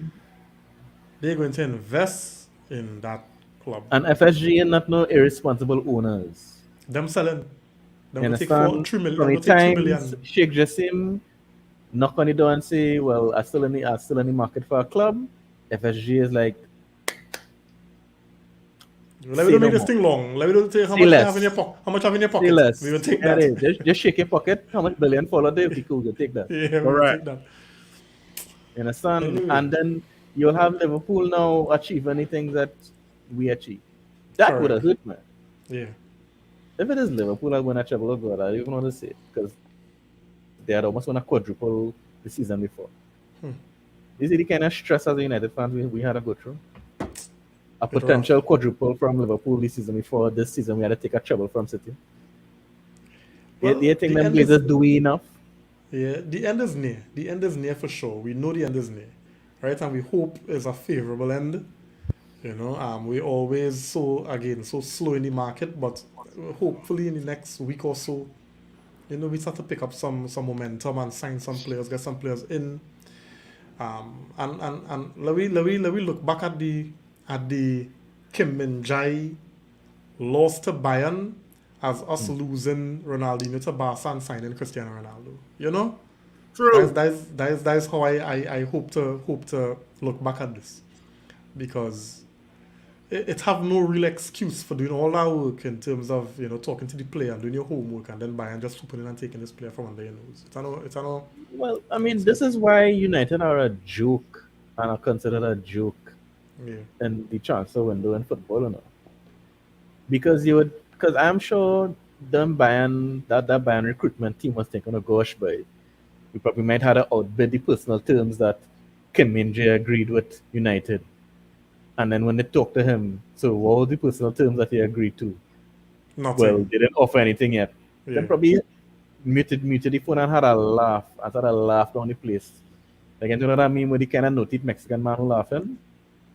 They're going to invest in that club. And FSG are not no irresponsible owners. Them selling, them You go take four understand? three million. From Them the go take three times million. Sheikh Jassim knock on the door and say, "Well, I still in the market for a club." FSG is like, Let me "Say don't no make this more, thing long. Let me don't take how say much you have in your less, pocket. How much you have in your say pocket? We will less." take Yeah, that. they just shake your pocket. How much billion follow there? Okay, cool, you take that. Yeah, we will take Correct. that. You understand? Anyway, And then you'll have Liverpool now achieve anything that we achieve. That would have correct. hurt, man. Yeah, If it is Liverpool that win a treble, oh God, I don't even want to say it because they had almost won a quadruple the season before. You see the kind of stress as a United fans we had to go through? A bit rough. potential quadruple from Liverpool this season before this season we had to take a treble from City. Do Well, you think the them end is Glazers do enough? yeah, the end is near. The end is near for sure. We know the end is near, right? And we hope it's a favorable end. You know, we always so slow in the market, but hopefully in the next week or so, you know, we start to pick up some momentum and sign some players, get some players in. And let we look back at the Kim Min Jae loss to Bayern as us losing Ronaldinho to Barca and signing Cristiano Ronaldo. You know, True. that's how I hope to look back at this, because it have no real excuse for doing all that work in terms of talking to the player and doing your homework and then buying just swooping in and taking this player from under your nose. It's a no Well, I mean, it's, this it's is why United are a joke and are considered a joke yeah, in the transfer window in football, you know. Because I'm sure that Bayern recruitment team was thinking, oh gosh, but we probably might have to outbid the personal terms that Kim Min Jae agreed with United. And then when they talked to him, so what were the personal terms that he agreed to? Well, nothing. they didn't offer anything yet. Yeah, Then probably muted the phone and had a laugh. I had a laugh down the place. Like, you know what I mean? With the kind of noted Mexican man laughing.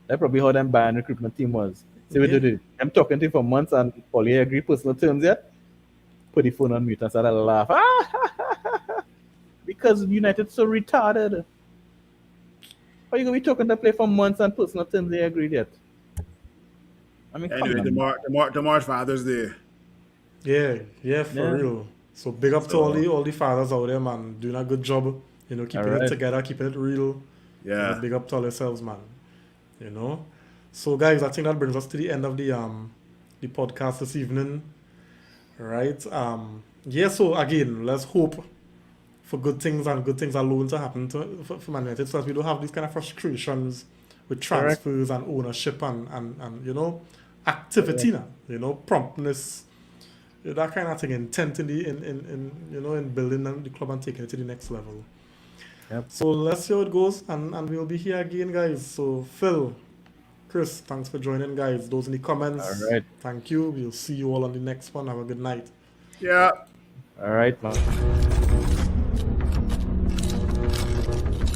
That's probably how them band recruitment team was. So we Yeah. did it. I'm talking to him for months and Polly agree personal terms yet. Put the phone on mute and started laugh. Because United so retarded. How you gonna be talking to play for months and personal terms they agreed yet? I mean, come Anyway, on. tomorrow's Father's Day. Yeah, for Yeah. real. So big up to So- all the fathers out there, man, doing a good job. You know, keeping it Alright. together, keeping it real. You know, Yeah. big up to all yourselves, man. You know. So guys, I think that brings us to the end of the podcast this evening. Right? Yeah, so again, let's hope for good things and good things alone to happen for Man United so that we don't have these kind of frustrations with Correct. transfers and ownership and you know, activity now, you know, promptness, you know, that kind of thing, intent in you know, in building the club and taking it to the next level. Yep. So let's see how it goes and we'll be here again, guys. So Phil, Chris, thanks for joining, guys. Those in the comments. Alright. Thank you. We'll see you all on the next one. Have a good night. Yeah. Alright, man.